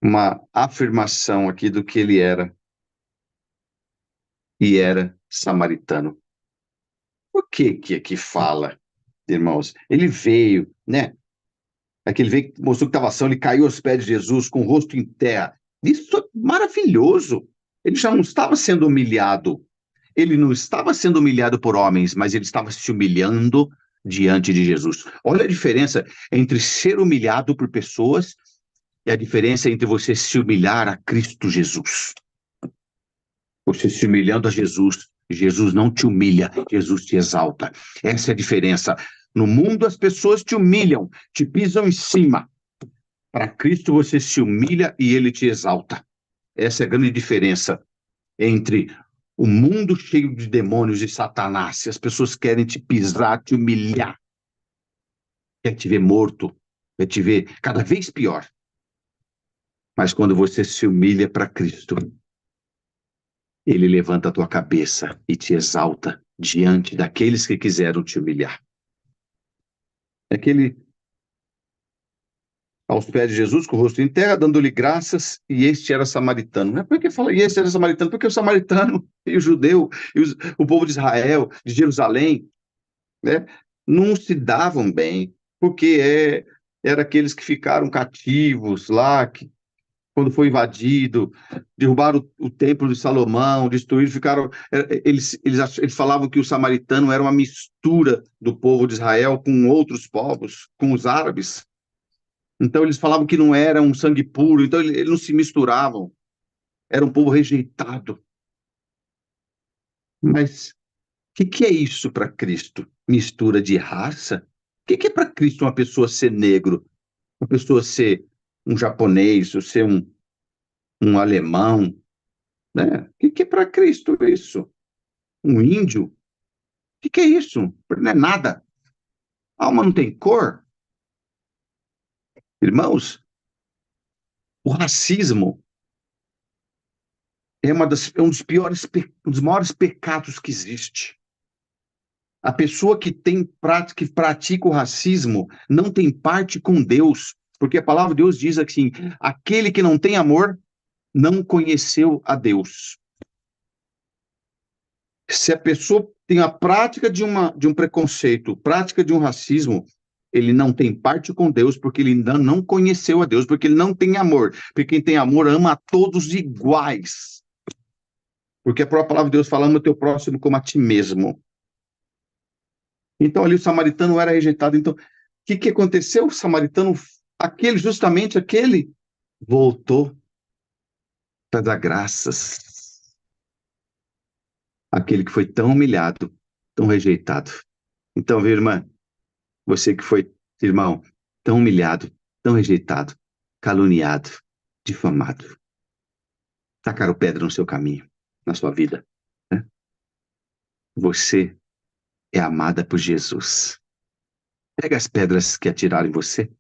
uma afirmação aqui do que ele era. E era samaritano. Por que aqui fala, irmãos? Ele veio, né? Aquele veio, mostrou que estava são, ele caiu aos pés de Jesus com o rosto em terra. Isso é maravilhoso. Ele já não estava sendo humilhado. Ele não estava sendo humilhado por homens, mas ele estava se humilhando diante de Jesus. Olha a diferença entre ser humilhado por pessoas e a diferença entre você se humilhar a Cristo Jesus. Você se humilhando a Jesus, Jesus não te humilha, Jesus te exalta. Essa é a diferença. No mundo as pessoas te humilham, te pisam em cima. Para Cristo você se humilha e ele te exalta. Essa é a grande diferença entre o mundo cheio de demônios e Satanás. Se as pessoas querem te pisar, te humilhar, quer te ver morto, quer te ver cada vez pior. Mas quando você se humilha para Cristo, ele levanta a tua cabeça e te exalta diante daqueles que quiseram te humilhar. Aquele aos pés de Jesus, com o rosto em terra, dando-lhe graças, e este era samaritano. Não é porque fala, e este era samaritano? Porque o samaritano e o judeu, e o povo de Israel, de Jerusalém, né, não se davam bem, porque era aqueles que ficaram cativos lá, que quando foi invadido, derrubaram o templo de Salomão, destruíram, ficaram... Eles falavam que o samaritano era uma mistura do povo de Israel com outros povos, com os árabes. Então eles falavam que não era um sangue puro, então eles não se misturavam. era um povo rejeitado. Mas o que é isso para Cristo? Mistura de raça? O que é para Cristo uma pessoa ser negro? Uma pessoa ser um japonês, ou ser um alemão? Né? O que é para Cristo isso? Um índio? O que é isso? Não é nada. A alma não tem cor? Irmãos, o racismo é um dos piores, um dos maiores pecados que existe. A pessoa que que pratica o racismo não tem parte com Deus, porque a palavra de Deus diz assim: aquele que não tem amor não conheceu a Deus. Se a pessoa tem a prática de um preconceito, prática de um racismo, ele não tem parte com Deus, porque ele ainda não conheceu a Deus, porque ele não tem amor. Porque quem tem amor ama a todos iguais. Porque a própria palavra de Deus fala: ama o teu próximo como a ti mesmo. Então ali o samaritano era rejeitado. Então, o que aconteceu? O samaritano, justamente aquele, voltou para dar graças. Aquele que foi tão humilhado, tão rejeitado. Então, viu, irmã, você que foi, irmão, tão humilhado, tão rejeitado, caluniado, difamado, tacaram pedra no seu caminho, na sua vida, né? Você é amada por Jesus. Pega as pedras que atiraram em você,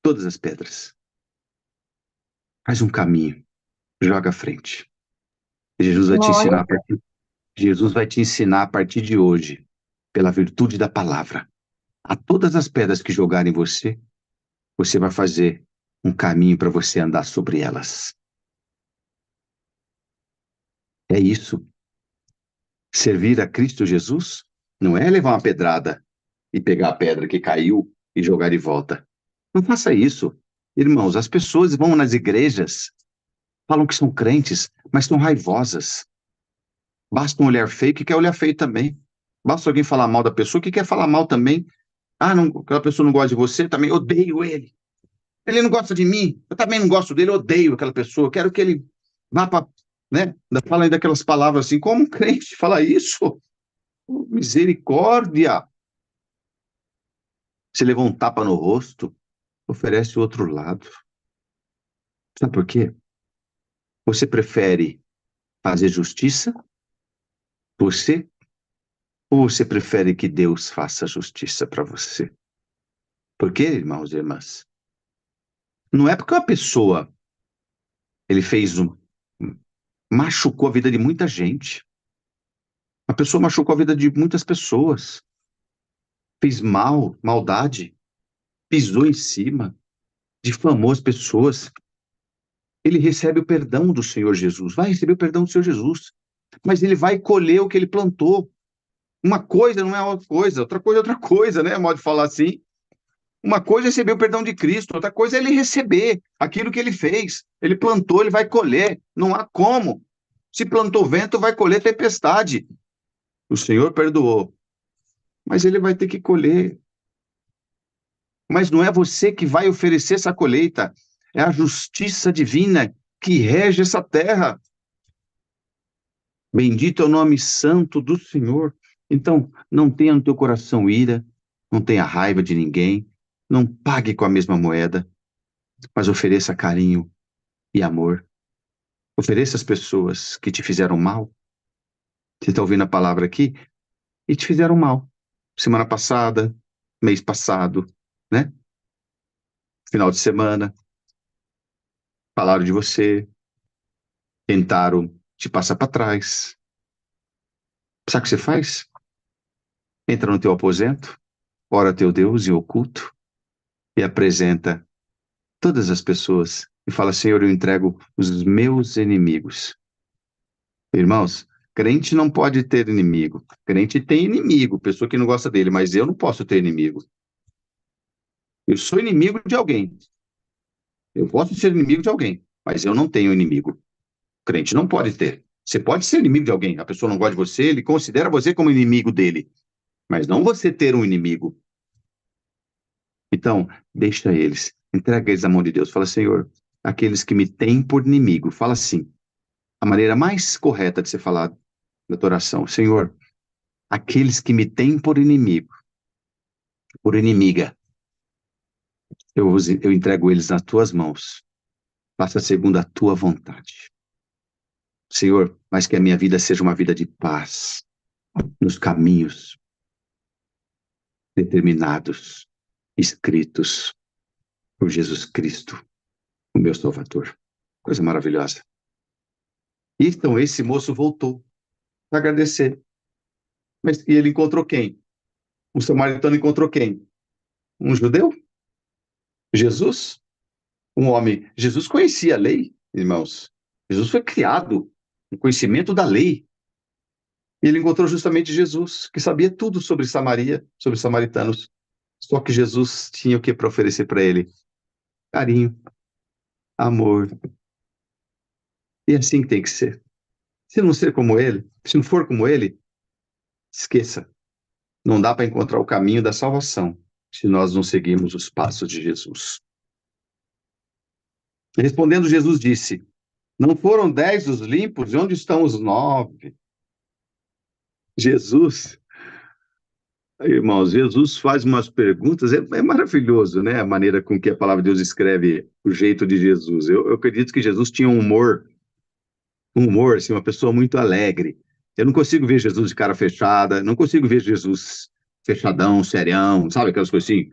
todas as pedras, faz um caminho, joga à frente. Jesus vai te Glória. ensinar Jesus vai te ensinar a partir de hoje, pela virtude da palavra, a todas as pedras que jogarem em você, você vai fazer um caminho para você andar sobre elas. É isso. Servir a Cristo Jesus não é levar uma pedrada e pegar a pedra que caiu e jogar de volta. Não faça isso. Irmãos, as pessoas vão nas igrejas, falam que são crentes, mas são raivosas. Basta um olhar feio que quer olhar feio também. Basta alguém falar mal da pessoa que quer falar mal também. Ah, não, aquela pessoa não gosta de você, também odeio ele. Ele não gosta de mim, eu também não gosto dele, eu odeio aquela pessoa. Eu quero que ele vá para, né? Fala aí daquelas palavras assim, como um crente fala isso? Misericórdia! Se levou um tapa no rosto, oferece o outro lado. Sabe por quê? Você prefere fazer justiça? Você? Ou você prefere que Deus faça justiça para você? Por quê, irmãos e irmãs? Não é porque uma pessoa, ele fez machucou a vida de muita gente. A pessoa machucou a vida de muitas pessoas. Fez maldade, pisou em cima, difamou as pessoas. Ele recebe o perdão do Senhor Jesus, vai receber o perdão do Senhor Jesus, mas ele vai colher o que ele plantou. Uma coisa não é outra coisa é outra coisa, né? Modo de falar assim. Uma coisa é receber o perdão de Cristo, outra coisa é ele receber aquilo que ele fez. Ele plantou, ele vai colher. Não há como. Se plantou vento, vai colher tempestade. O Senhor perdoou, mas ele vai ter que colher. Mas não é você que vai oferecer essa colheita, é a justiça divina que rege essa terra. Bendito é o nome santo do Senhor. Então, não tenha no teu coração ira, não tenha raiva de ninguém, não pague com a mesma moeda, mas ofereça carinho e amor. Ofereça às pessoas que te fizeram mal. Você está ouvindo a palavra aqui? E te fizeram mal. Semana passada, mês passado, né? Final de semana, falaram de você, tentaram te passar para trás. Sabe o que você faz? Entra no teu aposento, ora a teu Deus em oculto e apresenta todas as pessoas e fala: Senhor, eu entrego os meus inimigos. Irmãos, crente não pode ter inimigo. Crente tem inimigo, pessoa que não gosta dele, mas eu não posso ter inimigo. Eu sou inimigo de alguém. Eu posso ser inimigo de alguém, mas eu não tenho inimigo. Crente não pode ter. Você pode ser inimigo de alguém, a pessoa não gosta de você, ele considera você como inimigo dele, mas não você ter um inimigo. Então, deixa eles, entrega eles à mão de Deus. Fala: Senhor, aqueles que me têm por inimigo, fala assim, a maneira mais correta de se falar da tua oração. Senhor, aqueles que me têm por inimigo, por inimiga, eu entrego eles nas tuas mãos. Faça segundo a tua vontade. Senhor, mas que a minha vida seja uma vida de paz, nos caminhos determinados, escritos por Jesus Cristo, o meu Salvador. Coisa maravilhosa. E então esse moço voltou para agradecer. E ele encontrou quem? O samaritano encontrou quem? Um judeu? Jesus? Um homem. Jesus conhecia a lei, irmãos. Jesus foi criado no conhecimento da lei. E ele encontrou justamente Jesus, que sabia tudo sobre Samaria, sobre os samaritanos. Só que Jesus tinha o que para oferecer para ele? Carinho, amor. E assim tem que ser. Se não ser como ele, se não for como ele, esqueça. Não dá para encontrar o caminho da salvação se nós não seguirmos os passos de Jesus. Respondendo, Jesus disse: não foram 10 os limpos? E onde estão os 9? Jesus, irmãos, Jesus faz umas perguntas, é maravilhoso, né? A maneira com que a palavra de Deus escreve o jeito de Jesus. Eu acredito que Jesus tinha um humor, assim, uma pessoa muito alegre. Eu não consigo ver Jesus de cara fechada, não consigo ver Jesus fechadão, serião, sabe aquelas coisas assim?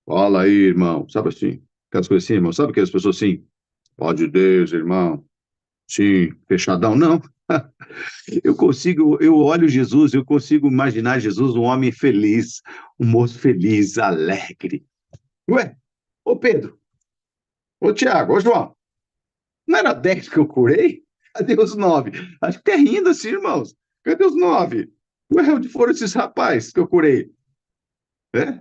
Fala aí, irmão, sabe assim? Aquelas coisas assim, irmão, sabe aquelas pessoas assim? Pode Deus, irmão. Sim, fechadão. Não. Eu olho Jesus, eu consigo imaginar Jesus um homem feliz, um moço feliz, alegre. Ué, ô Pedro, ô Tiago, ô João, não era 10 que eu curei? Cadê os 9? Acho que tá rindo assim, irmãos. Cadê os 9? Ué, onde foram esses rapazes que eu curei? É?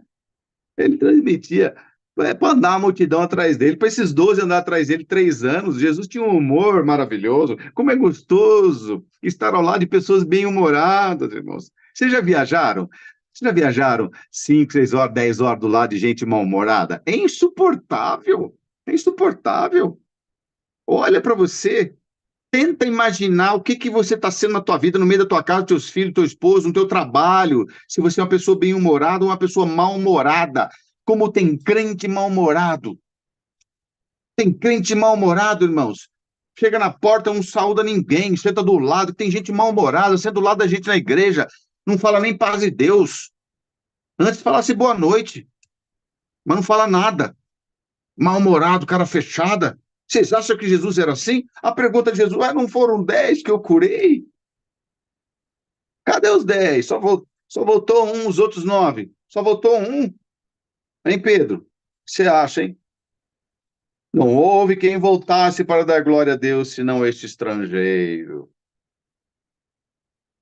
Ele transmitia, para andar a multidão atrás dele, para esses 12 andar atrás dele 3 anos. Jesus tinha um humor maravilhoso. Como é gostoso estar ao lado de pessoas bem-humoradas, irmãos. Vocês já viajaram? Vocês já viajaram 5, 6 horas, 10 horas do lado de gente mal-humorada? É insuportável. É insuportável. Olha para você. Tenta imaginar o que você está sendo na tua vida, no meio da tua casa, teus filhos, teu esposo, no teu trabalho. Se você é uma pessoa bem-humorada ou uma pessoa mal-humorada. Como tem crente mal-humorado. Tem crente mal-humorado, irmãos. Chega na porta, não saúda ninguém, senta do lado, tem gente mal-humorada, senta do lado da gente na igreja, não fala nem paz de Deus. Antes falasse boa noite, mas não fala nada. Mal-humorado, cara fechada. Vocês acham que Jesus era assim? A pergunta de Jesus, não foram 10 que eu curei? Cadê os 10? Só voltou um, os outros 9. Só voltou um. Hein, Pedro? Você acha, hein? Não houve quem voltasse para dar glória a Deus, senão este estrangeiro.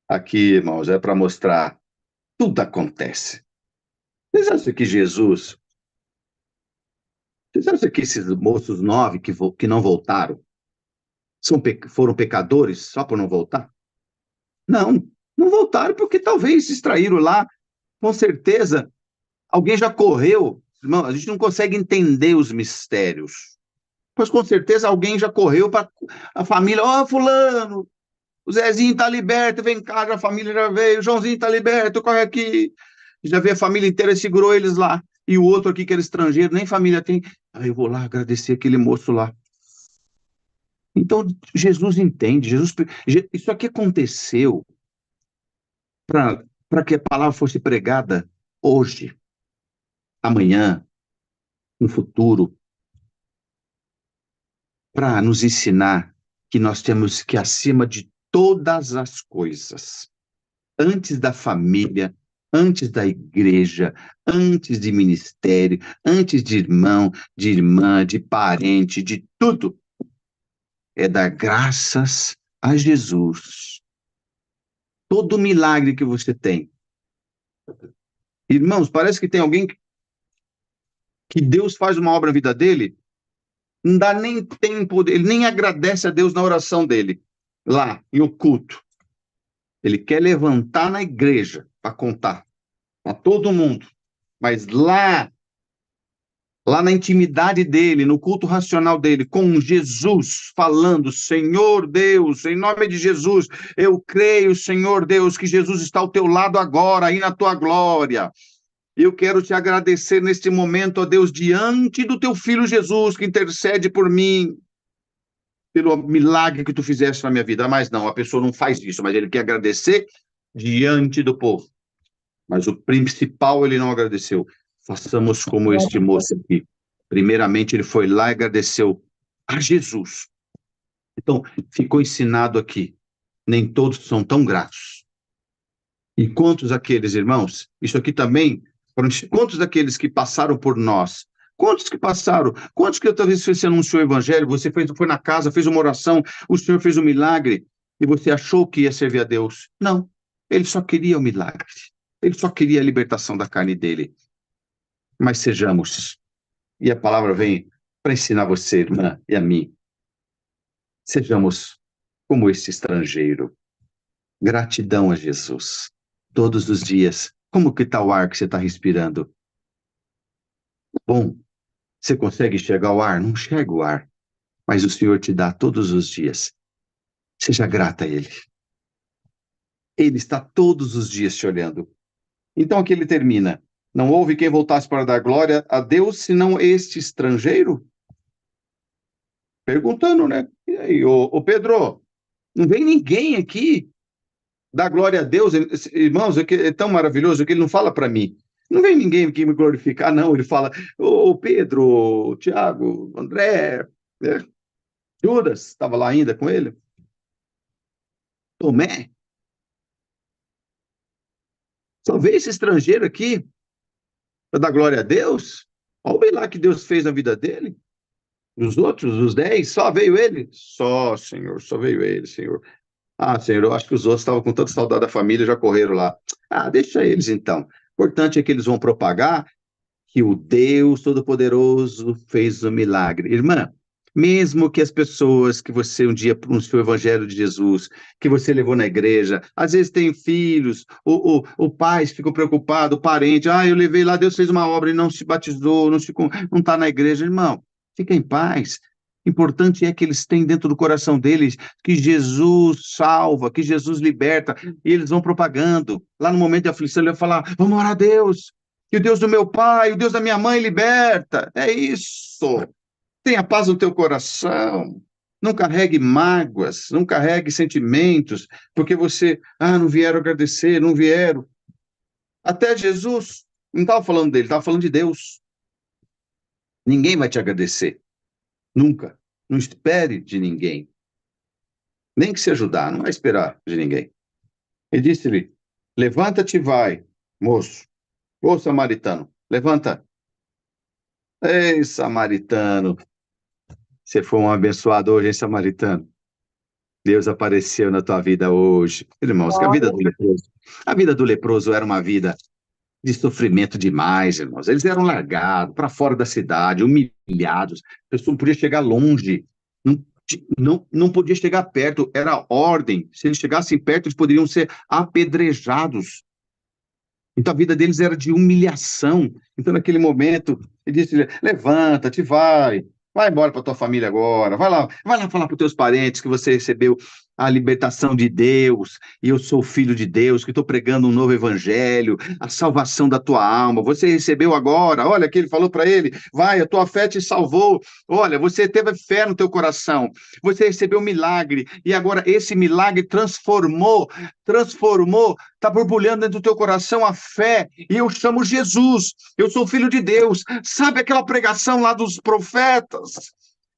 Aqui, irmãos, é para mostrar, tudo acontece. Vocês acham que Jesus... Vocês acham que esses moços 9 que não voltaram foram pecadores só por não voltar? Não, não voltaram porque talvez se extraíram lá. Com certeza, alguém já correu. Irmão, a gente não consegue entender os mistérios. Mas com certeza alguém já correu para a família. Ó, fulano, o Zezinho está liberto, vem cá, a família já veio. O Joãozinho está liberto, corre aqui. Já veio a família inteira e segurou eles lá. E o outro aqui, que era estrangeiro, nem família tem. Aí eu vou lá agradecer aquele moço lá. Então, Jesus entende. Isso aqui aconteceu para que a palavra fosse pregada hoje, amanhã, no futuro, para nos ensinar que nós temos que, acima de todas as coisas, antes da família, antes da igreja, antes de ministério, antes de irmão, de irmã, de parente, de tudo, é dar graças a Jesus. Todo milagre que você tem. Irmãos, parece que tem alguém que Deus faz uma obra na vida dele, não dá nem tempo, ele nem agradece a Deus na oração dele, lá, em oculto. Ele quer levantar na igreja para contar para todo mundo. Mas lá lá na intimidade dele, no culto racional dele, com Jesus, falando: Senhor Deus, em nome de Jesus, eu creio, Senhor Deus, que Jesus está ao teu lado agora, aí na tua glória. Eu quero te agradecer neste momento, ó Deus, diante do teu Filho Jesus, que intercede por mim, pelo milagre que tu fizeste na minha vida. Mas não, a pessoa não faz isso, mas ele quer agradecer diante do povo. Mas o principal ele não agradeceu. Façamos como este moço aqui. Primeiramente, ele foi lá e agradeceu a Jesus. Então, ficou ensinado aqui. Nem todos são tão gratos. E quantos aqueles, irmãos, isso aqui também, quantos daqueles que passaram por nós, quantos que passaram, quantos que talvez você anunciou o evangelho, você foi na casa, fez uma oração, o Senhor fez um milagre, e você achou que ia servir a Deus? Não, ele só queria o milagre. Ele só queria a libertação da carne dele. Mas sejamos, e a palavra vem para ensinar você, irmã, e a mim, sejamos como esse estrangeiro. Gratidão a Jesus. Todos os dias. Como que está o ar que você está respirando? Bom, você consegue enxergar o ar? Não enxerga o ar. Mas o Senhor te dá todos os dias. Seja grata a Ele. Ele está todos os dias te olhando. Então aqui ele termina. Não houve quem voltasse para dar glória a Deus, senão este estrangeiro? Perguntando, né? E aí, ô Pedro, não vem ninguém aqui dar glória a Deus? Irmãos, é tão maravilhoso que ele não fala para mim. Não vem ninguém aqui me glorificar, não. Ele fala, ô Pedro, Tiago, André, né? Judas, estava lá ainda com ele. Tomé. Só veio esse estrangeiro aqui para dar glória a Deus? Olha lá que Deus fez na vida dele. Os outros, os 10, só veio ele? Só, Senhor, só veio ele, Senhor. Ah, Senhor, eu acho que os outros estavam com tanta saudade da família, já correram lá. Ah, deixa eles então. O importante é que eles vão propagar que o Deus Todo-Poderoso fez um milagre. Irmã, mesmo que as pessoas que você um dia pronunciou o Evangelho de Jesus, que você levou na igreja, às vezes tem filhos, o pai ficou preocupado, o parente, eu levei lá, Deus fez uma obra e não se batizou, não está na igreja. Irmão, fica em paz. Importante é que eles têm dentro do coração deles que Jesus salva, que Jesus liberta, e eles vão propagando. Lá no momento de aflição, ele vai falar: vamos orar a Deus, que o Deus do meu pai, o Deus da minha mãe liberta. É isso. Tenha paz no teu coração. Não carregue mágoas, não carregue sentimentos, porque você, não vieram agradecer, não vieram. Até Jesus, não estava falando dele, estava falando de Deus. Ninguém vai te agradecer. Nunca. Não espere de ninguém. Nem que se ajudar, não vai esperar de ninguém. E disse-lhe: levanta-te e vai, moço. Ô samaritano, levanta. Ei, samaritano, você foi um abençoado hoje, hein, samaritano? Deus apareceu na tua vida hoje. Irmãos, que a vida do leproso era uma vida de sofrimento demais, irmãos. Eles eram largados para fora da cidade, humilhados. A pessoa não podia chegar longe, não podia chegar perto, era ordem. Se eles chegassem perto, eles poderiam ser apedrejados. Então a vida deles era de humilhação. Então naquele momento, ele disse: levanta-te, vai embora para tua família agora, vai lá falar para os teus parentes que você recebeu a libertação de Deus, e eu sou filho de Deus, que estou pregando um novo evangelho, a salvação da tua alma, você recebeu agora, olha que ele falou para ele: vai, a tua fé te salvou, olha, você teve fé no teu coração, você recebeu um milagre, e agora esse milagre transformou, está borbulhando dentro do teu coração a fé, e eu chamo Jesus, eu sou filho de Deus. Sabe aquela pregação lá dos profetas,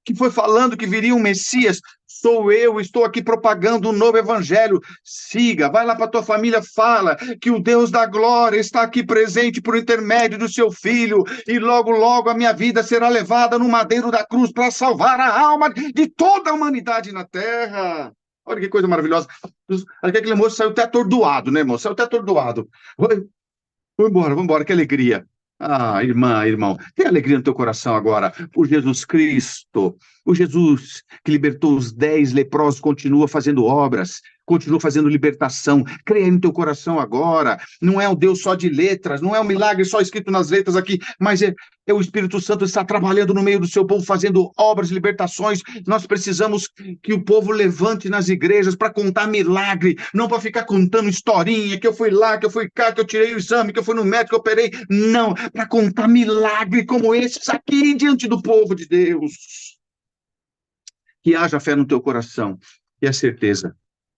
que foi falando que viria um Messias? Sou eu, estou aqui propagando um novo evangelho. Siga, vai lá para tua família, fala que o Deus da glória está aqui presente por intermédio do seu filho, e logo, logo a minha vida será levada no madeiro da cruz para salvar a alma de toda a humanidade na terra. Olha que coisa maravilhosa. Aquele moço saiu até atordoado, né, irmão? Saiu até atordoado. Vamos embora, que alegria. Irmã, irmão, tem alegria no teu coração agora, por Jesus Cristo. O Jesus que libertou os 10 leprosos continua fazendo obras, continua fazendo libertação. Creia no teu coração agora. Não é um Deus só de letras, não é um milagre só escrito nas letras aqui, mas é o Espírito Santo está trabalhando no meio do seu povo, fazendo obras, libertações. Nós precisamos que o povo levante nas igrejas para contar milagre, não para ficar contando historinha, que eu fui lá, que eu fui cá, que eu tirei o exame, que eu fui no médico, que eu operei. Não, para contar milagre como esses aqui diante do povo de Deus. Que haja fé no teu coração e a certeza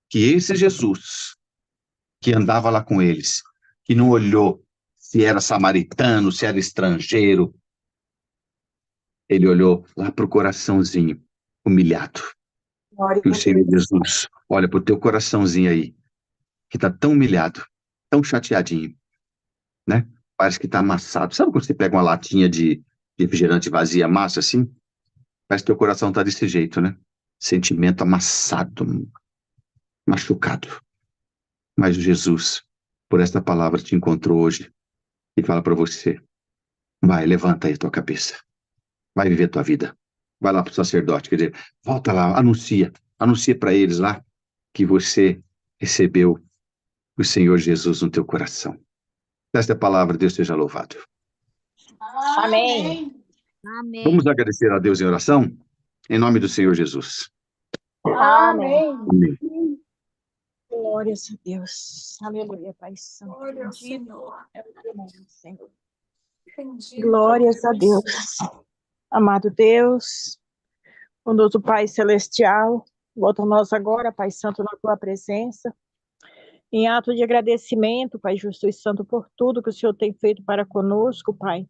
que esse Jesus que andava lá com eles, que não olhou se era samaritano, se era estrangeiro, ele olhou lá para o coraçãozinho humilhado. E o Senhor Jesus olha para o teu coraçãozinho aí, que está tão humilhado, tão chateadinho, né? Parece que está amassado. Sabe quando você pega uma latinha de refrigerante vazia, amassa assim? Parece que teu coração está desse jeito, né? Sentimento amassado, machucado. Mas Jesus, por esta palavra, te encontrou hoje e fala para você: vai, levanta aí a tua cabeça, vai viver a tua vida, vai lá para o sacerdote, quer dizer, volta lá, anuncia para eles lá que você recebeu o Senhor Jesus no teu coração. Esta palavra, Deus seja louvado. Amém. Amém. Vamos agradecer a Deus em oração, em nome do Senhor Jesus. Amém. Amém. Glórias a Deus. Aleluia, Pai Santo. Glória ao Senhor. Senhor. Bendito Glórias a Deus. Amado Deus, bondoso Pai Celestial, volta a nós agora, Pai Santo, na Tua presença, em ato de agradecimento, Pai Justo e Santo, por tudo que o Senhor tem feito para conosco, Pai,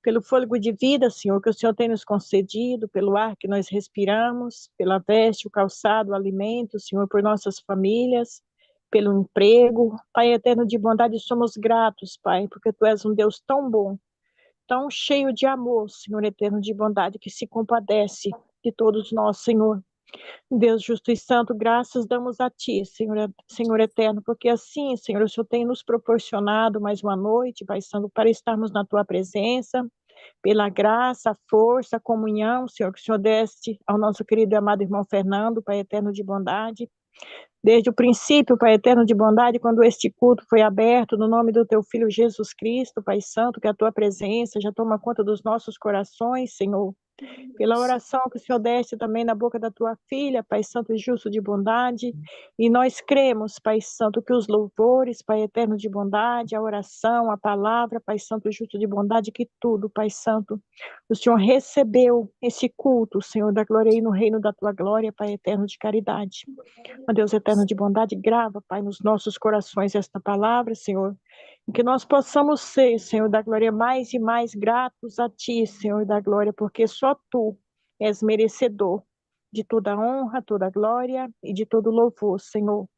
pelo fôlego de vida, Senhor, que o Senhor tem nos concedido, pelo ar que nós respiramos, pela veste, o calçado, o alimento, Senhor, por nossas famílias, pelo emprego. Pai eterno de bondade, somos gratos, Pai, porque Tu és um Deus tão bom, tão cheio de amor, Senhor eterno de bondade, que se compadece de todos nós, Senhor. Deus justo e santo, graças damos a Ti, Senhor eterno, porque assim, Senhor, o Senhor tem nos proporcionado mais uma noite, Pai Santo, para estarmos na Tua presença, pela graça, força, comunhão, Senhor, que o Senhor deste ao nosso querido e amado irmão Fernando, Pai eterno de bondade. Desde o princípio, Pai eterno de bondade, quando este culto foi aberto, no nome do Teu Filho Jesus Cristo, Pai Santo, que a Tua presença já toma conta dos nossos corações, Senhor. Pela oração que o Senhor deste também na boca da Tua filha, Pai Santo e justo de bondade, e nós cremos, Pai Santo, que os louvores, Pai eterno de bondade, a oração, a palavra, Pai Santo e justo de bondade, que tudo, Pai Santo, o Senhor recebeu esse culto, Senhor da glória, e no reino da Tua glória, Pai eterno de caridade. Ó Deus eterno de bondade, grava, Pai, nos nossos corações esta palavra, Senhor, e que nós possamos ser, Senhor da glória, mais e mais gratos a Ti, Senhor da glória, porque só Tu és merecedor de toda honra, toda glória e de todo louvor, Senhor.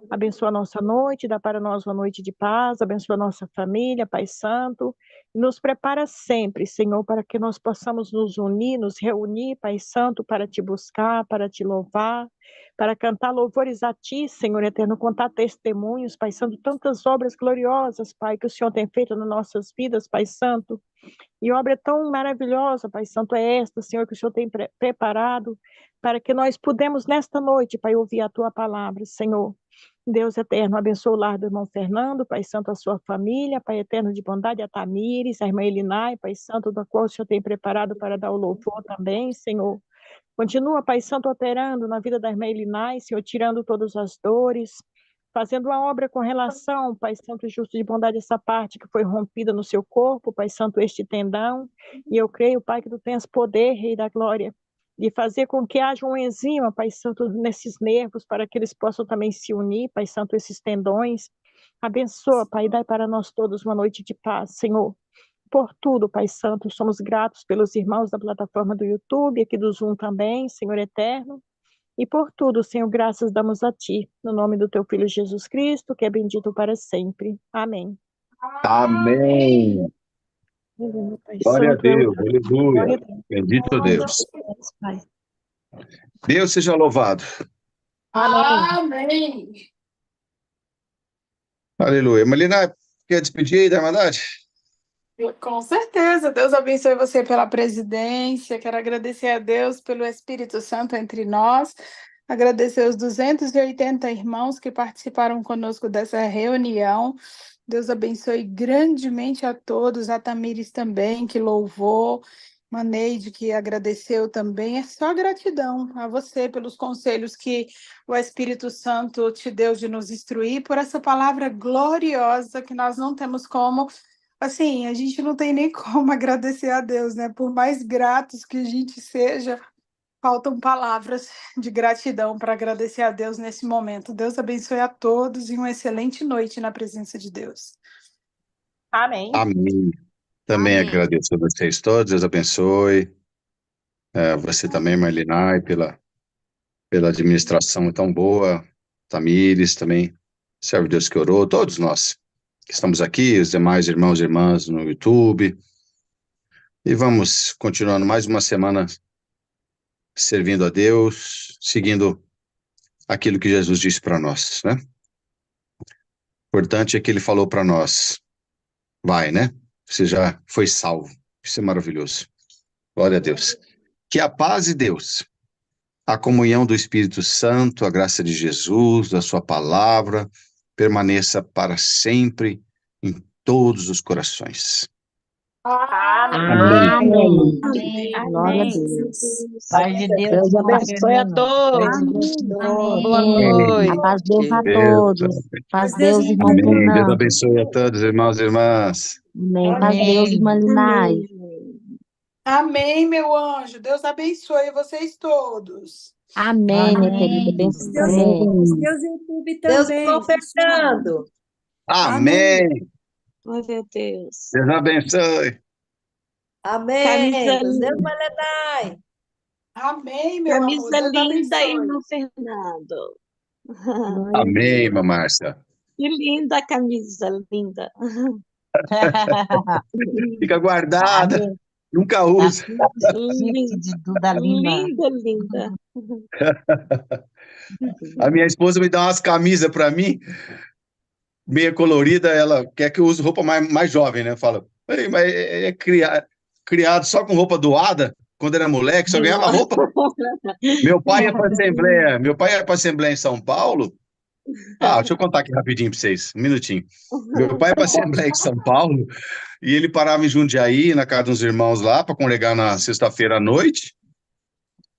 Abençoa a nossa noite, dá para nós uma noite de paz, abençoa a nossa família, Pai Santo, e nos prepara sempre, Senhor, para que nós possamos nos unir, nos reunir, Pai Santo, para Te buscar, para Te louvar, para cantar louvores a Ti, Senhor eterno, contar testemunhos, Pai Santo, tantas obras gloriosas, Pai, que o Senhor tem feito nas nossas vidas, Pai Santo, e obra tão maravilhosa, Pai Santo, é esta, Senhor, que o Senhor tem preparado, para que nós pudemos nesta noite, Pai, ouvir a Tua palavra, Senhor. Deus eterno, abençoa o lar do irmão Fernando, Pai Santo, a sua família, Pai eterno de bondade, a Tamires, a irmã Elinai, Pai Santo, da qual o Senhor tem preparado para dar o louvor também, Senhor. Continua, Pai Santo, operando na vida da irmã Elinai, Senhor, tirando todas as dores, fazendo uma obra com relação, Pai Santo e justo de bondade, essa parte que foi rompida no seu corpo, Pai Santo, este tendão, e eu creio, Pai, que Tu tens poder, Rei da Glória, de fazer com que haja um enzima, Pai Santo, nesses nervos, para que eles possam também se unir, Pai Santo, esses tendões. Abençoa, Pai, e dai para nós todos uma noite de paz, Senhor. Por tudo, Pai Santo, somos gratos pelos irmãos da plataforma do YouTube, aqui do Zoom também, Senhor eterno. E por tudo, Senhor, graças damos a Ti, no nome do Teu Filho Jesus Cristo, que é bendito para sempre. Amém. Amém. Glória a Deus, aleluia. Bendito Deus. Pai. Deus seja louvado. Amém. Aleluia. Marlena, quer despedir aí da Irmandade? Com certeza, Deus abençoe você pela presidência. Quero agradecer a Deus pelo Espírito Santo entre nós, agradecer os 280 irmãos que participaram conosco dessa reunião. Deus abençoe grandemente a todos, a Tamires também, que louvou, Maneide, que agradeceu também. É só gratidão a você pelos conselhos que o Espírito Santo te deu de nos instruir, por essa palavra gloriosa que nós não temos como. Assim, a gente não tem nem como agradecer a Deus, né? Por mais gratos que a gente seja, faltam palavras de gratidão para agradecer a Deus nesse momento. Deus abençoe a todos e uma excelente noite na presença de Deus. Amém. Amém. Também Amém. agradeço a vocês todos, Deus abençoe. Você também, Marlinai, pela administração tão boa. Tamires também, servo de Deus que orou, todos nós que estamos aqui, os demais irmãos e irmãs no YouTube. E vamos continuando mais uma semana servindo a Deus, seguindo aquilo que Jesus disse para nós, né? O importante é que ele falou para nós, vai, né? Você já foi salvo. Isso é maravilhoso. Glória a Deus. Que a paz de Deus, a comunhão do Espírito Santo, a graça de Jesus, da sua palavra, permaneça para sempre em todos os corações. Amém. Amém. Glória a Amém. Deus. Paz de Deus. Deus abençoe a todos. Boa Amém. noite. A paz de Deus a Deus, todos. Paz de Deus, irmão amém. Deus Fernando. abençoe a todos, irmãos e irmãs. Amém. Paz de Deus, irmã Linai. Amém, meu anjo. Deus abençoe vocês todos. Amém, minha querida. Abençoe. Deus YouTube Deus também. irmão Fernando. Amém. Ai, meu Deus. Deus abençoe. Amém. Camisa Deus linda. Malenai. Amém, meu amor. Camisa Deus linda, abençoe. irmão Fernando. Amém, irmã Márcia. Que linda a camisa, linda. Fica guardada, Amém. nunca usa. Chique de Duda Lima. Linda, linda. A minha esposa me dá umas camisas para mim, meia colorida, ela quer que eu use roupa mais jovem, né? Fala, "Ei, mas é criado só com roupa doada, quando era moleque, só ganhava roupa." Meu pai ia para Assembleia em São Paulo. Deixa eu contar aqui rapidinho para vocês, um minutinho. Meu pai ia para Assembleia em São Paulo e ele parava em Jundiaí, na casa dos irmãos lá, para congregar na sexta-feira à noite.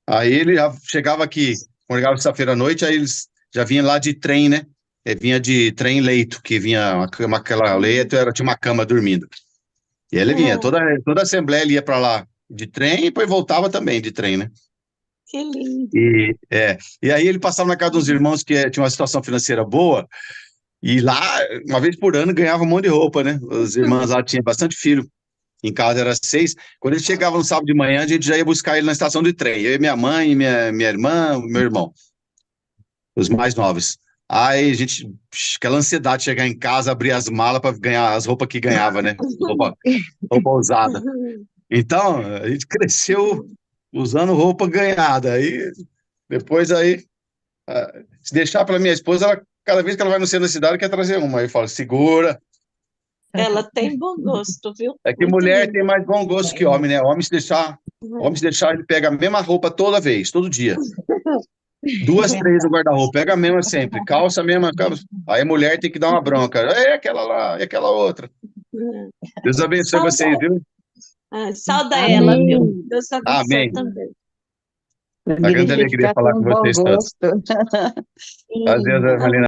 Aí ele já chegava aqui, congregava sexta-feira à noite, aí eles já vinham lá de trem, né? Vinha de trem leito, que vinha uma cama, aquela leito, tinha uma cama dormindo. E ele vinha, toda a Assembleia ele ia para lá de trem e depois voltava também de trem, né? Que lindo. E aí ele passava na casa dos irmãos que tinha uma situação financeira boa, e lá, uma vez por ano, ganhava um monte de roupa, né? Os irmãos lá tinham bastante filho, em casa era 6. Quando ele chegava no sábado de manhã, a gente já ia buscar ele na estação de trem. Eu e minha mãe, minha irmã, meu irmão, os mais novos. Aí a gente, aquela ansiedade de chegar em casa, abrir as malas para ganhar as roupas que ganhava, né? Roupa usada. Então, a gente cresceu usando roupa ganhada. Aí, depois, se deixar para minha esposa, cada vez que ela vai no centro da cidade, quer trazer uma. Aí eu falo, segura. Ela tem bom gosto, viu? É que Muito mulher linda. tem mais bom gosto que homem, né? Homem, se deixar, ele pega a mesma roupa toda vez, todo dia. 2, 3 no guarda-roupa, pega a mesma sempre, calça a mesma. Aí a mulher tem que dar uma bronca. É aquela lá, é aquela outra. Deus abençoe vocês, viu? Sauda Amém. ela, viu? Deus abençoe Amém. também. A grande alegria falar com vocês todos. Sim. Às vezes, Marlene,